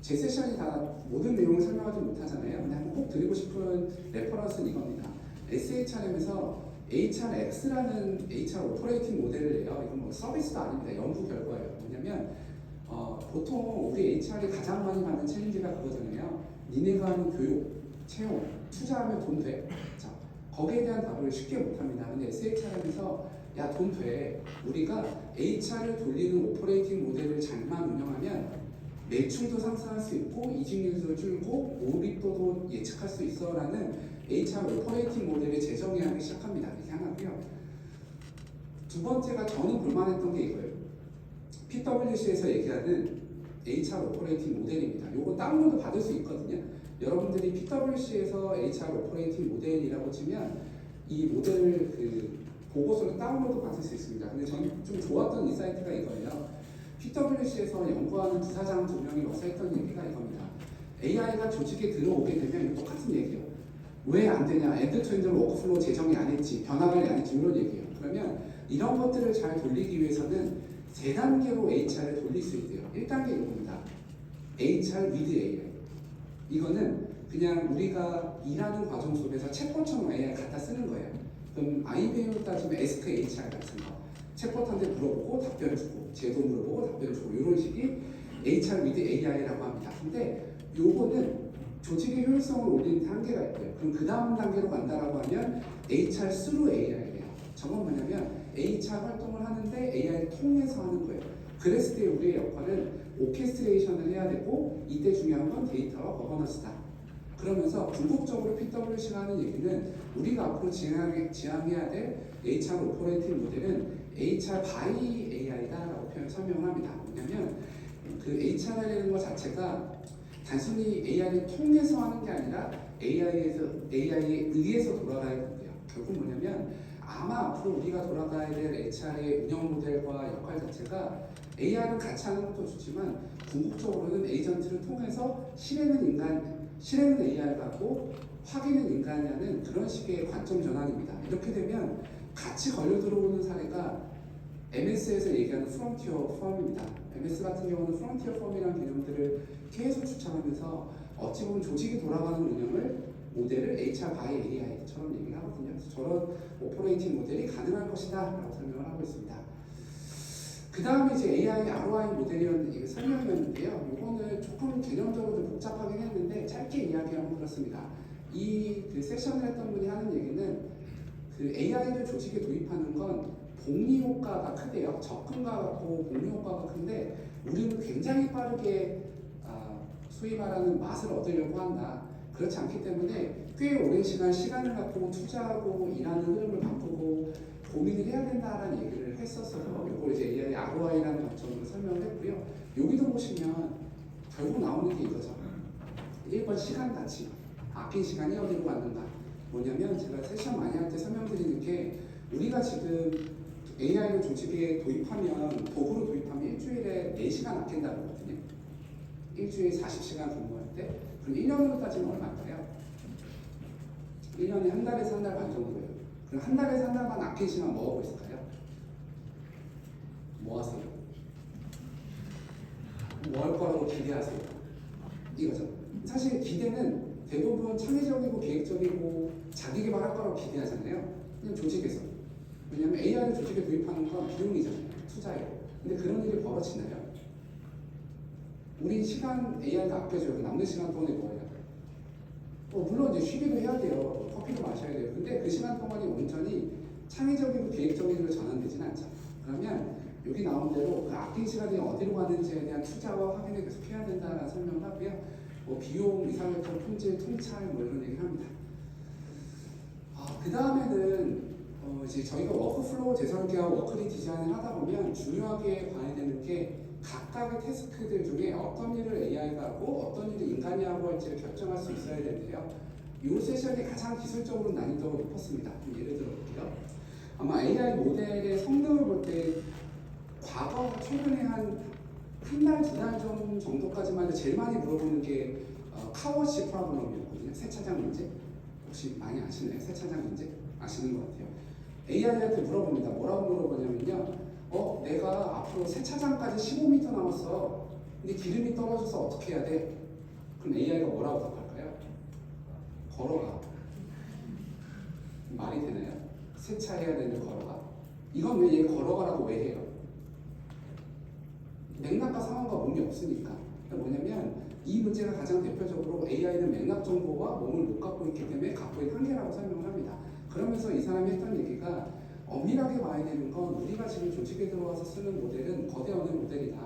S2: 제 세션이 다 모든 내용을 설명하지 못하잖아요. 근데 한번 꼭 드리고 싶은 레퍼런스는 이겁니다. SHRM에서 HRX라는 HR 오퍼레이팅 모델을 내요. 이건 뭐 서비스도 아닙니다. 연구 결과예요. 뭐냐면 보통 우리 HR이 가장 많이 받는 챌린지가 그거잖아요. 니네가 하는 교육, 채용, 투자하면 돈 돼. 자, 거기에 대한 답을 쉽게 못합니다. 근데 SHRM에서 야, 돈 돼. 우리가 HR을 돌리는 오퍼레이팅 모델을 잘만 운영하면 매출도 상승할 수 있고 이직률도 줄고 오빅도도 예측할 수 있어 라는 HR 오퍼레이팅 모델을 재정의하기 시작합니다. 이렇게 하나고요. 두 번째가 저는 볼만했던 게 이거예요. PwC에서 얘기하는 HR 오퍼레이팅 모델입니다. 요거 다운로드 받을 수 있거든요. 여러분들이 PwC에서 HR 오퍼레이팅 모델이라고 치면 이 모델을 그 보고서를 다운로드 받을 수 있습니다. 근데 저는 좀 좋았던 인사이트가 이거예요. PwC에서 연구하는 부사장 2명이 와서 했던 얘기가 이겁니다. AI가 조직에 들어오게 되면 이거 똑같은 얘기예요. 왜 안 되냐? 엔드-투-엔드 워크플로우 제정이 안 했지, 변화관리 안 했지, 이런 얘기예요. 그러면 이런 것들을 잘 돌리기 위해서는 3단계로 HR을 돌릴 수 있대요. 1단계 이겁니다. HR with AI. 이거는 그냥 우리가 일하는 과정 속에서 챗봇처럼 AI 갖다 쓰는 거예요. 그럼 IBM으로 따지면 에스크 HR 같은 거. 챗봇한테 물어보고 답변 주고, 제도 물어보고 답변 주고, 이런 식이 HR with AI라고 합니다. 근데 요거는 조직의 효율성을 올리는 단계가 있고요. 그럼 그 다음 단계로 간다라고 하면 HR through AI예요. 저건 뭐냐면 HR 활동을 하는데 AI를 통해서 하는 거예요. 그랬을 때 우리의 역할은 오케스트레이션을 해야 되고, 이때 중요한 건 데이터와 거버넌스다. 그러면서 궁극적으로 PwC가 하는 얘기는 우리가 앞으로 지향해야 될 HR 오퍼레이팅 모델은 HR by AI다라고 설명을 합니다. 뭐냐면 그 HR이라는 것 자체가 단순히 AI를 통해서 하는 게 아니라 AI에 의해서 돌아가야 된대요. 결국 뭐냐면 아마 앞으로 우리가 돌아가야 될 HR의 운영 모델과 역할 자체가 AI를 같이 하는 것도 좋지만 궁극적으로는 에이전트를 통해서 실행은 AI가 하고 확인은 인간이 하는 그런 식의 관점 전환입니다. 이렇게 되면 같이 걸려 들어오는 사례가 MS에서 얘기하는 프론티어 펌입니다. MS 같은 경우는 프론티어 펌이라는 개념들을 계속 추천하면서 어찌 보면 조직이 돌아가는 운영을 모델을 HR by AI처럼 얘기를 하거든요. 그래서 저런 오퍼레이팅 모델이 가능할 것이다 라고 설명을 하고 있습니다. 그 다음에 이제 AI ROI 모델이었는데 설명이었는데요. 이거는 조금 개념적으로 좀 복잡하긴 했는데 짧게 이야기하면 그렇습니다. 그 세션을 했던 분이 하는 얘기는 그 AI를 조직에 도입하는 건 복리 효과가 크대요. 접근과 같고 복리 효과가 큰데 우리는 굉장히 빠르게 소위 말하는 맛을 얻으려고 한다. 그렇지 않기 때문에 꽤 오랜 시간을 갖고 투자하고 일하는 흐름을 바꾸고 고민을 해야 된다라는 얘기를 했었어요. 이걸 이제 AI ROI라는 관점으로 설명을 했고요. 여기도 보시면 결국 나오는 게 이거죠. 1번 시간 가치. 아낀 시간이 어디로 갔는가. 뭐냐면 제가 세션 많이 할 때 설명드리는 게 우리가 지금 AI를 조직에 도입하면 도구로 도입하면 일주일에 4시간 아낀다고 하거든요. 일주일에 40시간 근무할 때 그럼 1년으로 따지면 얼마일까요? 1년에 한 달에서 한 달 반 정도예요. 그럼 한 달에서 한 달 반 아낀 시간 뭐 하고 있을까요? 뭐 하세요? 뭐 할 거라고 기대하세요? 이거죠. 사실 기대는 대부분 창의적이고 계획적이고 자기 개발할 거라고 기대하잖아요. 그냥 조직에서. 왜냐면 AI를 조직에 도입하는 건 비용이잖아요. 투자예요. 근데 그런 일이 벌어지나요? 우리 시간 AI가 아껴줘요. 남는 시간 동안에 뭐예요? 물론 이제 쉬기도 해야 돼요. 커피도 마셔야 돼요. 근데 그 시간 동안이 온전히 창의적이고 계획적인으로 전환되지는 않죠. 그러면 여기 나온 대로 그 아낀 시간이 어디로 가는지에 대한 투자와 확인을 계속 해야 된다는 설명을 하고요. 비용, 이사회통, 품질, 통찰 이런 얘기를 합니다. 그 다음에는 이제 저희가 워크플로우 재설계와 워크리 디자인을 하다 보면 중요하게 봐야 되는 게 각각의 태스크들 중에 어떤 일을 AI가 하고 어떤 일을 인간이 하고 할지를 결정할 수 있어야 되는데요. 이 세션이 가장 기술적으로 난이도가 높았습니다. 예를 들어 볼게요. 아마 AI 모델의 성능을 볼 때 과거 최근에 한 달, 2달 정도까지만 해도 제일 많이 물어보는 게 카워시 프로그램이었거든요. 세차장 문제. 혹시 많이 아시나요? 세차장 문제? 아시는 것 같아요. AI한테 물어봅니다. 뭐라고 물어보냐면요. 내가 앞으로 세차장까지 15m 남았어. 근데 기름이 떨어져서 어떻게 해야 돼? 그럼 AI가 뭐라고 답할까요? 걸어가. 말이 되나요? 세차해야 되는데 걸어가? 이건 왜 얘 걸어가라고 왜 해요? 맥락과 상황과 몸이 없으니까. 그러니까 뭐냐면 이 문제가 가장 대표적으로 AI는 맥락 정보와 몸을 못 갖고 있기 때문에 갖고 있는 한계라고 설명을 합니다. 그러면서 이 사람이 했던 얘기가 엄밀하게 봐야 되는 건 우리가 지금 조직에 들어와서 쓰는 모델은 거대 언어 모델이다.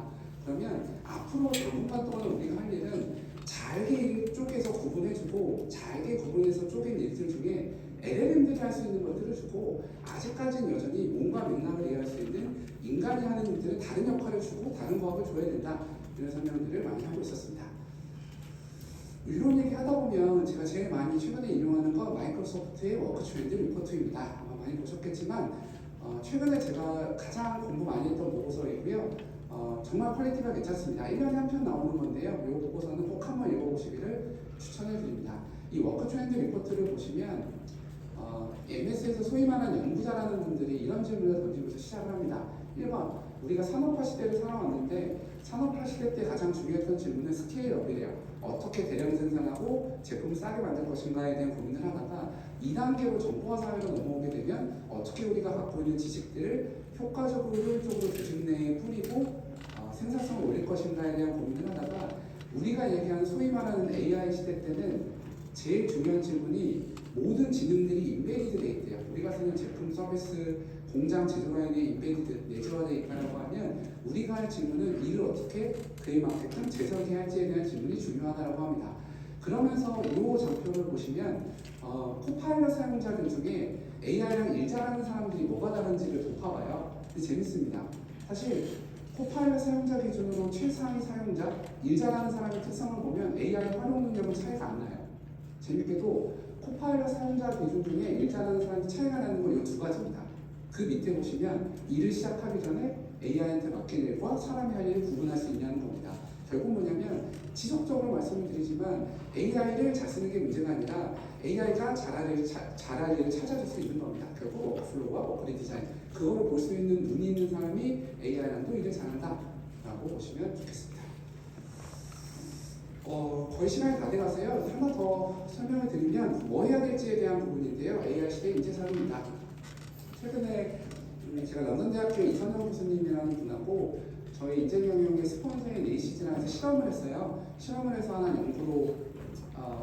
S2: 그러면 앞으로 당분간 동안 우리가 할 일은 잘게 쪼개서 구분해주고 잘게 구분해서 쪼갠 일들 중에 LLM들이 할 수 있는 것들을 주고 아직까지는 여전히 몸과 맥락을 이해할 수 있는 인간이 하는 일들은 다른 역할을 주고 다른 과학을 줘야 된다. 이런 설명들을 많이 하고 있었습니다. 이런 얘기 하다 보면 제가 제일 많이 최근에 인용하는 건 마이크로소프트의 워크 트렌드 리포트입니다. 아마 많이 보셨겠지만 최근에 제가 가장 공부 많이 했던 보고서이고요. 정말 퀄리티가 괜찮습니다. 1년에 한 편 나오는 건데요. 이 보고서는 꼭 한번 읽어보시기를 추천해 드립니다. 이 워크 트렌드 리포트를 보시면 MS에서 소위 말하는 연구자라는 분들이 이런 질문을 던지면서 시작을 합니다. 1번, 우리가 산업화 시대를 살아왔는데 산업화 시대 때 가장 중요했던 질문은 스케일업이래요. 어떻게 대량 생산하고 제품을 싸게 만들 것인가에 대한 고민을 하다가 2단계로 정보화 사회로 넘어오게 되면 어떻게 우리가 갖고 있는 지식들을 효과적으로 효율적으로 조직 내에 뿌리고 생산성을 올릴 것인가에 대한 고민을 하다가 우리가 얘기하는 소위 말하는 AI 시대 때는 제일 중요한 질문이 모든 지능들이 인베디드 돼 있대요. 우리가 쓰는 제품, 서비스, 공장 제조 라인에 인베디드, 내재화되어 있다고 하면 우리가 할 질문은 이를 어떻게 그에 맞게끔 재설계할지에 대한 질문이 중요하다고 합니다. 그러면서 이 장표를 보시면 코파일럿 사용자들 중에 AI랑 일 잘하는 사람들이 뭐가 다른지를 곱해봐요. 근데 재밌습니다. 사실 코파일럿 사용자 기준으로 최상위 사용자, 일 잘하는 사람의 특성을 보면 AI 활용 능력은 차이가 안 나요. 재밌게도 코파일럿 사용자 기준 중에 일 잘하는 사람이 차이가 나는 건 이 두 가지입니다. 그 밑에 보시면 일을 시작하기 전에 AI한테 맡긴 일과 사람이 할 일을 구분할 수 있냐는 겁니다. 결국 뭐냐면 지속적으로 말씀을 드리지만 AI를 잘 쓰는 게 문제가 아니라 AI가 잘할 일을 찾아줄 수 있는 겁니다. 결국 워크플로우와 워크리 디자인 그거를 볼 수 있는 눈이 있는 사람이 AI랑도 일을 잘한다 라고 보시면 좋겠습니다. 거의 시간이 다 돼가서요. 하나 더 설명을 드리면 뭐 해야 될지에 대한 부분인데요. AI 시대 인재사회입니다. 최근에 제가 런던대학교 이선영 교수님이라는 분하고 저희 인재경영의 스폰서인 네이시즈라는 실험을 했어요. 실험을 해서 하나 연구로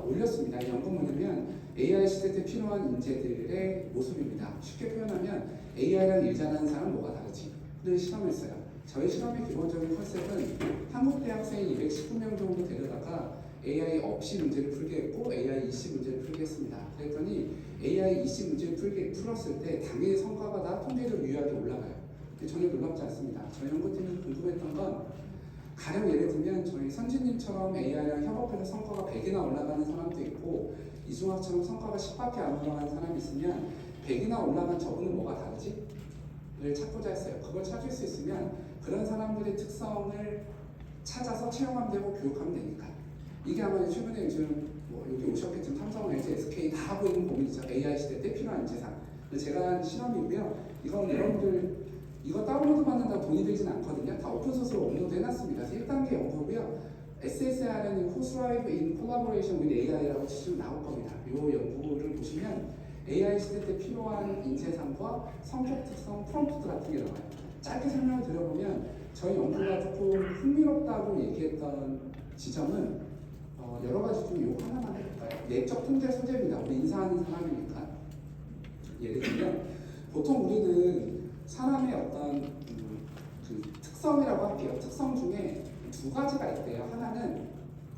S2: 올렸습니다. 이 연구는 뭐냐면 AI 시대 때 필요한 인재들의 모습입니다. 쉽게 표현하면 AI랑 일 잘하는 사람은 뭐가 다르지?를 실험했어요. 저희 실험의 기본적인 컨셉은 한국 대학생 219명 정도 데려다가 AI 없이 문제를 풀게 했고 AI 이씨 문제를 풀게 했습니다. 그랬더니 AI 이씨 문제를 풀었을 때 당연히 성과가 다 통계적 유의하게 올라가요. 근데 전혀 놀랍지 않습니다. 저희 연구팀이 궁금했던 건 가령 예를 들면 저희 선진님처럼 AI랑 협업해서 성과가 100이나 올라가는 사람도 있고 이중학처럼 성과가 10밖에 안 올라가는 사람이 있으면 100이나 올라간 저분은 뭐가 다르지? 를 찾고자 했어요. 그걸 찾을 수 있으면 그런 사람들의 특성을 찾아서 채용하면 되고 교육하면 되니까. 이게 아마 최근에 요즘 여기 오셨겠지만 삼성, LG, SK 다 하고 있는 고민이죠. AI 시대 때 필요한 인재상. 제가 한 실험이고요. 이건 여러분들 이거 다운로드 받는다고 돈이 들진 않거든요. 다 오픈소스로 업로드 해놨습니다. 그래서 1단계 연구고요. SSR은 Who Thrive in Collaboration with AI라고 치시면 나올 겁니다. 이 연구를 보시면 AI 시대 때 필요한 인재상과 성격 특성, 프롬프트 같은 게 나와요. 짧게 설명을 드려보면 저희 연구가 조금 흥미롭다고 얘기했던 지점은 여러 가지 중 요 하나만 해볼까요? 내적 통제 소재입니다. 우리 인사하는 사람이니까. 예를 들면 보통 우리는 사람의 어떤 그 특성이라고 할게요. 특성 중에 두 가지가 있대요. 하나는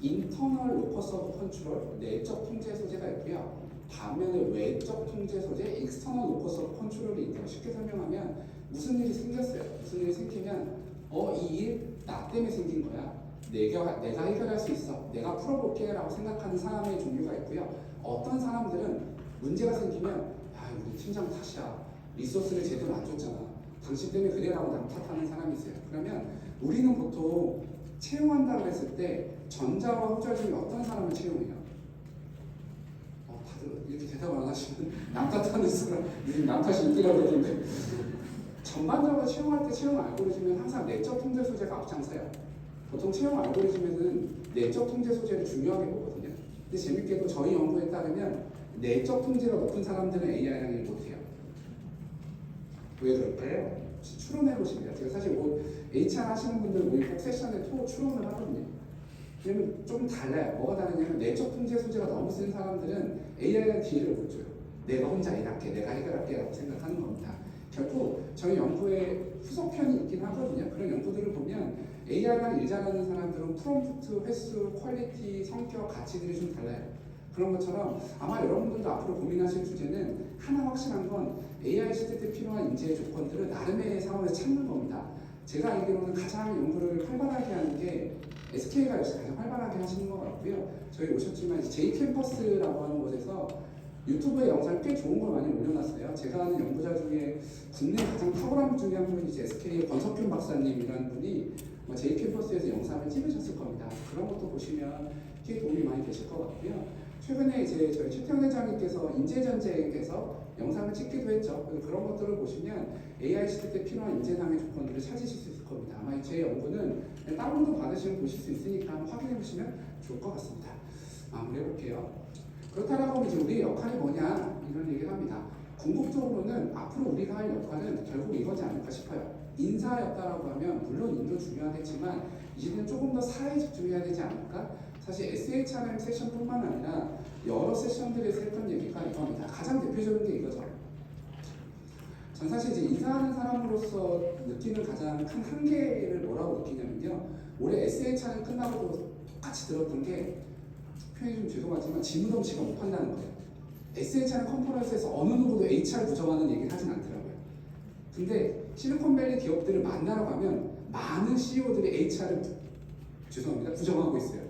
S2: 인터널 로커스 오브 컨트롤, 내적 통제 소재가 있고요. 반면에 외적 통제 소재, 익스터널 로커스 오브 컨트롤이 있대요. 쉽게 설명하면 무슨 일이 생겼어요. 무슨 일이 생기면 이 일 나 때문에 생긴 거야. 내가 해결할 수 있어. 내가 풀어볼게 라고 생각하는 사람의 종류가 있고요. 어떤 사람들은 문제가 생기면 우리 팀장 탓이야. 리소스를 제대로 안 줬잖아. 당신 때문에 그래라고 남 탓하는 사람이 있어요. 그러면 우리는 보통 채용한다고 했을 때 전자와 후자 중에 어떤 사람을 채용해요? 다들 이렇게 대답 안 하시면 남 탓하는 사람, 남 탓이 있더라고 그러던데 전반적으로 채용할 때 채용 알고리즘은 항상 내적 통제 소재가 앞장서요. 보통 채용 알고리즘에는 내적 통제 소재를 중요하게 보거든요. 근데 재밌게도 저희 연구에 따르면 내적 통제가 높은 사람들은 AI랑 일 못해요. 왜 그럴까요? 추론해 보십니다. 제가 사실 HR 하시는 분들 모임 꼭 세션에 추론을 하거든요. 왜냐면 좀 달라요. 뭐가 다르냐면 내적 통제 소재가 너무 센 사람들은 AI랑 기회를 못 줘요. 내가 혼자 일할게, 내가 해결할게 라고 생각하는 겁니다. 결국 저희 연구에 후속편이 있긴 하거든요. 그런 연구들을 보면 AI랑 일 잘하는 사람들은 프롬프트, 횟수, 퀄리티, 성격, 가치들이 좀 달라요. 그런 것처럼 아마 여러분들도 앞으로 고민하실 주제는 하나 확실한 건 AI 시대 때 필요한 인재의 조건들을 나름의 상황에서 찾는 겁니다. 제가 알기로는 가장 연구를 활발하게 하는 게 SK가 역시 가장 활발하게 하시는 것 같고요. 저희 오셨지만 J 캠퍼스라고 하는 곳에서 유튜브에 영상 꽤 좋은 걸 많이 올려놨어요. 제가 아는 연구자 중에 국내 가장 탁월한 분 중에 한 분이 이제 SK의 권석균 박사님이라는 분이 J 캠퍼스에서 영상을 찍으셨을 겁니다. 그런 것도 보시면 꽤 도움이 많이 되실 것 같고요. 최근에 이제 저희 최태원 회장님께서 인재전쟁에서 영상을 찍기도 했죠. 그래서 그런 것들을 보시면 AI 시대 때 필요한 인재상의 조건들을 찾으실 수 있을 겁니다. 아마 제 연구는 다운도 받으시면 보실 수 있으니까 한번 확인해 보시면 좋을 것 같습니다. 마무리해 볼게요. 그렇다고 이제 우리의 역할이 뭐냐 이런 얘기를 합니다. 궁극적으로는 앞으로 우리가 할 역할은 결국 이거지 않을까 싶어요. 인사였다라고 하면 물론 인도 중요하겠지만 이제는 조금 더 사회에 집중해야 되지 않을까? 사실 SHRM 세션뿐만 아니라 여러 세션들에서 했던 얘기가 이겁니다. 가장 대표적인 게 이거죠. 전 사실 이제 인사하는 사람으로서 느끼는 가장 큰 한계를 뭐라고 느끼냐면요. 올해 SHRM 끝나고도 똑같이 들었던 게 표현이 좀 죄송하지만 지무덤치가 못한다는 거예요. SHRM 컨퍼런스에서 어느 누구도 HR 부정하는 얘기를 하진 않더라고요. 근데 실리콘밸리 기업들을 만나러 가면 많은 CEO들이 HR을 죄송합니다. 부정하고 있어요.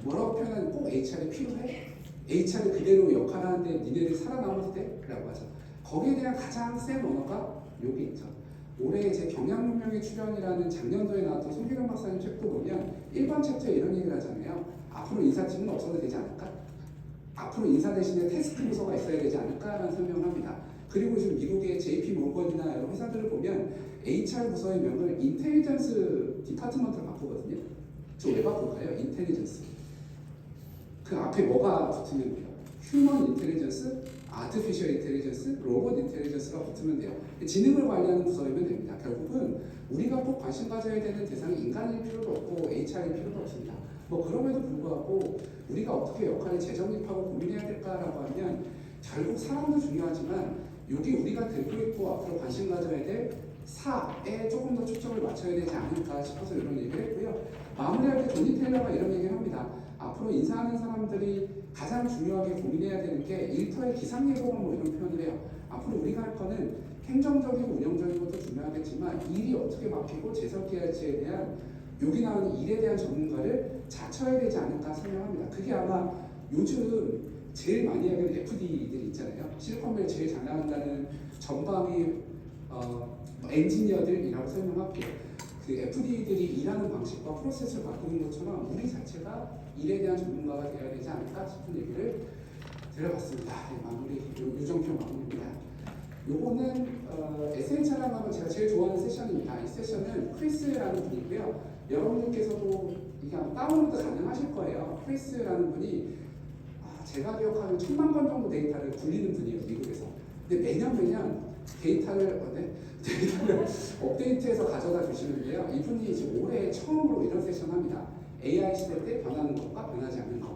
S2: 뭐라고 표현하면 꼭 HR이 필요해? HR이 그대로 역할하는데 니네들이 살아남아도 돼? 라고 하죠. 거기에 대한 가장 센 언어가 여기 있죠. 올해 제 경향문명의 출현이라는 작년도에 나왔던 송기룡 박사님 책도 보면 1번 챕터에 이런 얘기를 하잖아요. 앞으로 인사팀은 없어도 되지 않을까? 앞으로 인사 대신에 태스크 부서가 있어야 되지 않을까라는 설명을 합니다. 그리고 지금 미국의 JP 모건이나 여러 회사들을 보면 HR 부서의 명을 인텔리전스 디파트먼트로 바꾸거든요. 저 왜 바꿀까요? 인텔리전스. 그 앞에 뭐가 붙으면 돼요? 휴먼 인텔리전스, 아티피셜 인텔리전스, 로봇 인텔리전스가 붙으면 돼요. 지능을 관리하는 부서이면 됩니다. 결국은 우리가 꼭 관심 가져야 되는 대상이 인간일 필요도 없고 HR일 필요도 없습니다. 뭐 그럼에도 불구하고 우리가 어떻게 역할을 재정립하고 고민해야 될까라고 하면 결국 사람도 중요하지만 여기 우리가 들고 있고 앞으로 관심 가져야 될 사에 조금 더 초점을 맞춰야 되지 않을까 싶어서 이런 얘기를 했고요. 마무리할 때 조니 테일러가 이런 얘기를 합니다. 앞으로 인사하는 사람들이 가장 중요하게 고민해야 되는 게 일터의 기상예보건 뭐 이런 표현을 해요. 앞으로 우리가 할 거는 행정적이고 운영적인 것도 중요하겠지만 일이 어떻게 바뀌고 재설계해야 할지에 대한 여기 나오는 일에 대한 전문가를 찾쳐야 되지 않을까 설명합니다. 그게 아마 요즘 제일 많이 하는 FD들이 있잖아요. 실리콘밸리 제일 잘 나간다는 전방위 엔지니어들이라고 설명할게요. 그 FD들이 일하는 방식과 프로세스를 바꾸는 것처럼 우리 자체가 일에 대한 전문가가 되어야 되지 않을까 싶은 얘기를 드려봤습니다. 네, 마무리, 유정표 마무리입니다. 요거는 SHR이라고 하면 제가 제일 좋아하는 세션입니다. 이 세션은 크리스라는 분이고요. 여러분들께서도 이게 아마 다운로드 가능하실 거예요. 크리스라는 분이 제가 기억하는 1000만 건 정도 데이터를 굴리는 분이에요, 미국에서. 근데 매년 데이터를 업데이트해서 가져다 주시는데요. 이분이 이제 올해 처음으로 이런 세션 합니다. AI 시대 때 변하는 것과 변하지 않는 것.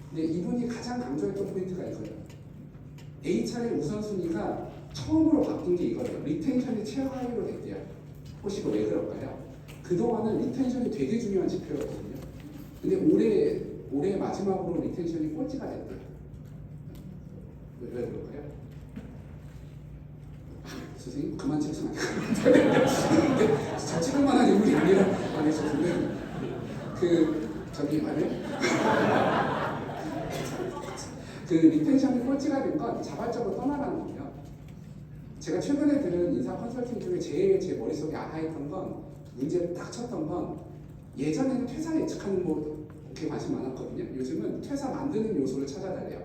S2: 근데 이분이 가장 강조했던 포인트가 이거예요. HR의 우선순위가 처음으로 바뀐 게 이거예요. 리텐션이 최하위로 됐대요. 혹시 왜 그럴까요? 그동안은 리텐션이 되게 중요한 지표였거든요. 근데 올해 마지막으로 리텐션이 꼴찌가 됐대요. 왜 그럴까요? 선생님 그만 찍으시면 안 돼요. 저 찍을 만한 인물이 아니라 죄송해요. 저기 말이요. 그 리텐션이 꼴찌가 된 건 자발적으로 떠나라는 거예요. 제가 최근에 들은 인사 컨설팅 중에 제일 제 머릿속에 아하했던 건 문제를 딱 쳤던 건 예전에는 퇴사 예측하는 게 관심 많았거든요. 요즘은 퇴사 만드는 요소를 찾아달래요.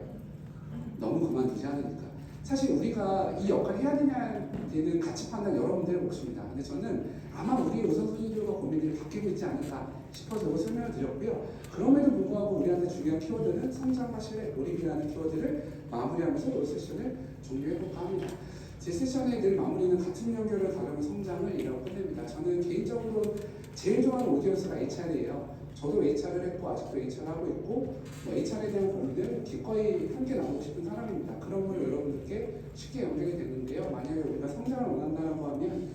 S2: 너무 그만두지 않으니까. 사실 우리가 이 역할을 해야 되는 가치 판단 여러분들의 몫입니다. 근데 저는 아마 우리의 우선순위들과 고민들이 바뀌고 있지 않을까 싶어서 이거 설명을 드렸고요. 그럼에도 불구하고 우리한테 중요한 키워드는 성장과 신뢰, 몰입이라는 키워드를 마무리하면서 이 세션을 종료해볼까 합니다. 제 세션의 늘 마무리는 같은 연결을 가려면 성장을이라고 끝냅니다. 저는 개인적으로 제일 좋아하는 오디언스가 HR이에요. 저도 HR을 했고 아직도 HR 하고 있고 HR에 대한 고민을 기꺼이 함께 나누고 싶은 사람입니다. 그런 걸 여러분들께 쉽게 연결이 됐는데요. 만약에 우리가 성장을 원한다고 하면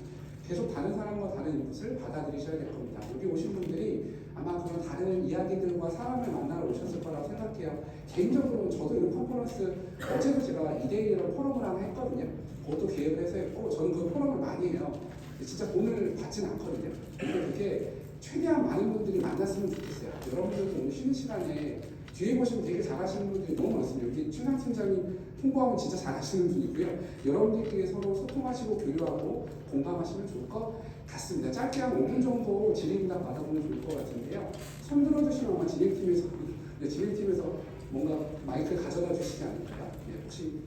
S2: 계속 다른 사람과 다른 인풋을 받아들이셔야 될 겁니다. 여기 오신 분들이 아마 그런 다른 이야기들과 사람을 만나러 오셨을 거라고 생각해요. 개인적으로 저도 이런 컨퍼런스 어제도 제가 2대1로 포럼을 하나 했거든요. 그것도 기획을 해서 했고 저는 그 포럼을 많이 해요. 진짜 돈을 받지는 않거든요. 근데 그게 최대한 많은 분들이 만났으면 좋겠어요. 여러분들도 오늘 쉬는 시간에 뒤에 보시면 되게 잘하시는 분들이 너무 많습니다. 여기 최상 팀장님 홍보하면 진짜 잘하시는 분이고요. 여러분들끼리 서로 소통하시고 교류하고 공감하시면 좋을 것 같습니다. 짧게 한 5분 정도 질의응답 받아보면 좋을 것 같은데요. 손 들어주시면 아마 진행팀에서 뭔가 마이크를 가져다 주시지 않을까요? 네, 혹시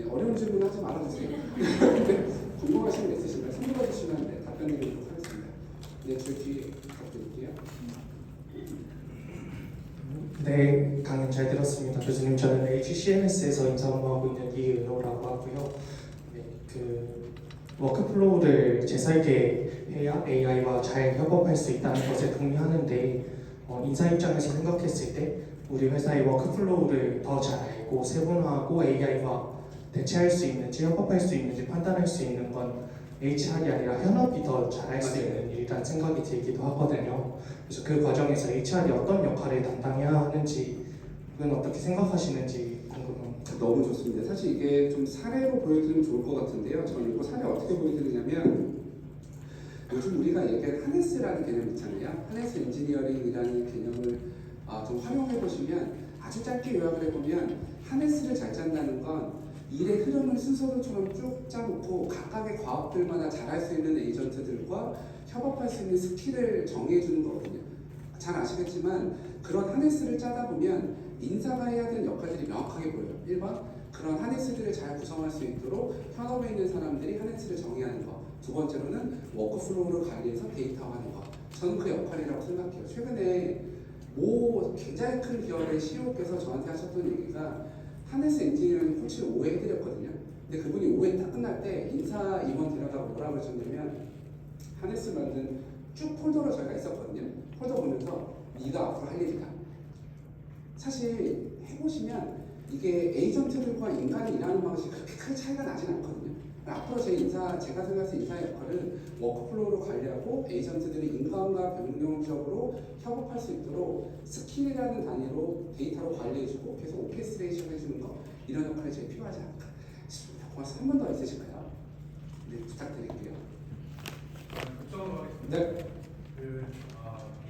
S2: 어려운 질문 하지 말아주세요. 궁금하신 거 있으신가요? 손 들어주시면 답변 드리도록 하겠습니다. 네, 저 뒤에 부탁드릴게요.
S3: 네, 강연 잘 들었습니다. 교수님, 저는 HCMS에서 인사 업무하고 있는 이은호라고 하고요. 네, 워크플로우를 재설계해야 AI와 잘 협업할 수 있다는 것에 동의하는데 인사 입장에서 생각했을 때 우리 회사의 워크플로우를 더 잘 알고 세분화하고 AI와 대체할 수 있는지 협업할 수 있는지 판단할 수 있는 건 HR이 아니라 현업이 더 잘할 수 있는 일이라는 생각이 들기도 하거든요. 그래서 그 과정에서 HR이 어떤 역할을 담당해야 하는지 그건 어떻게 생각하시는지 궁금합니다.
S2: 너무 좋습니다. 사실 이게 좀 사례로 보여드리면 좋을 것 같은데요. 저는 이거 사례 어떻게 보여드리냐면 요즘 우리가 얘기하는 하네스라는 개념 있잖아요. 하네스 엔지니어링이라는 개념을 좀 활용해 보시면 아주 짧게 요약을 해보면 하네스를 잘 짠다는 건 일의 흐름을 순서대로처럼 쭉 짜놓고 각각의 과업들마다 잘할 수 있는 에이전트들과 협업할 수 있는 스킬을 정해주는 거거든요. 잘 아시겠지만 그런 하네스를 짜다 보면 인사가 해야 되는 역할들이 명확하게 보여요. 1번, 그런 하네스들을 잘 구성할 수 있도록 현업에 있는 사람들이 하네스를 정의하는 거. 두 번째로는 워크플로우를 관리해서 데이터화하는 거. 저는 그 역할이라고 생각해요. 최근에 굉장히 큰 기업의 CEO께서 저한테 하셨던 얘기가 하네스 엔지니어링 코치를 5회 해드렸거든요. 근데 그분이 5회 딱 끝날 때 인사 임원 데려다가 뭐라고 하셨냐면 하네스 만든 쭉 폴더로 저희가 있었거든요. 폴더 보면서 네가 앞으로 할 일이다. 사실 해보시면 이게 에이전트들과 인간이 일하는 방식이 그렇게 큰 차이가 나진 않거든요. 앞으로 제가 생각해서 인사의 역할은 워크플로우를 관리하고 에이전트들이 인간과 병용적으로 협업할 수 있도록 스킬이라는 단위로 데이터로 관리해주고 계속 오케스트레이션 해주는 거, 이런 역할이 제일 필요하지 않을까 싶습니다. 고맙습니다. 한 번 더 있으실까요? 네, 부탁드릴게요.
S4: 걱정을 하겠습니다.
S2: 네.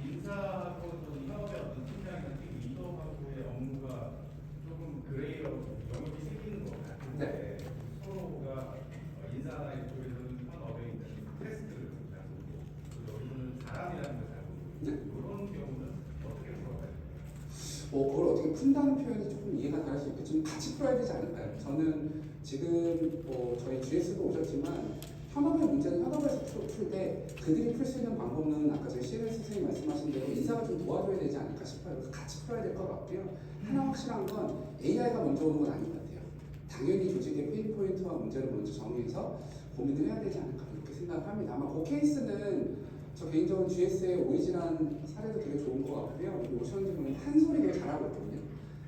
S4: 인사 또는 협업의 어떤 팀장이나 팀 리더하고의 업무가 조금 그레이하고 영역이 생기는 것 같은데 서로가 인사나 이쪽에서는 현업에 있는 테스트를 잘 보고 여기서는 사람이라는 걸 잘 보고 이런 경우는 어떻게 풀어가야 될까요?
S2: 그걸 어떻게 푼다는 표현이 조금 이해가 다를 수 있겠지만 같이 풀어야 되지 않을까요? 저는 지금 저희 GS도 오셨지만 현업의 문제는 현업에서 풀 때 그들이 풀 수 있는 방법은 아까 저희 CNS 선생님 말씀하신 대로 인사가 좀 도와줘야 되지 않을까 싶어요. 그래서 같이 풀어야 될 것 같고요. 하나 확실한 건 AI가 먼저 오는 건 아닌 것 같아요. 당연히 조직의 페인 포인트와 문제를 먼저 정리해서 고민을 해야 되지 않을까 이렇게 생각을 합니다. 아마 그 케이스는 저 개인적으로 GS의 오리지널 사례도 되게 좋은 것 같고요. 우리 오셨는지 보면 한솔이 되게 잘하고 있거든요.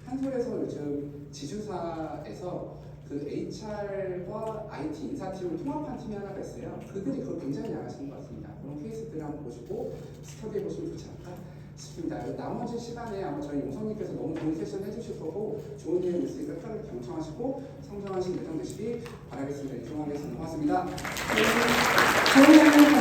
S2: 한솔에서 요즘 지주사에서 그 HR과 IT 인사팀을 통합한 팀이 하나가 있어요. 그들이 그걸 굉장히 잘하시는 것 같습니다. 그런 케이스들을 한번 보시고 스터디해 보시면 좋지 않을까 싶습니다. 나머지 시간에 아마 저희 용성님께서 너무 좋은 세션 해주실 거고 좋은 내용 있으니까 끝까지 경청하시고 성장하신 예정 되시기 바라겠습니다. 이동하겠습니다. 고맙습니다.
S1: 네, 저희는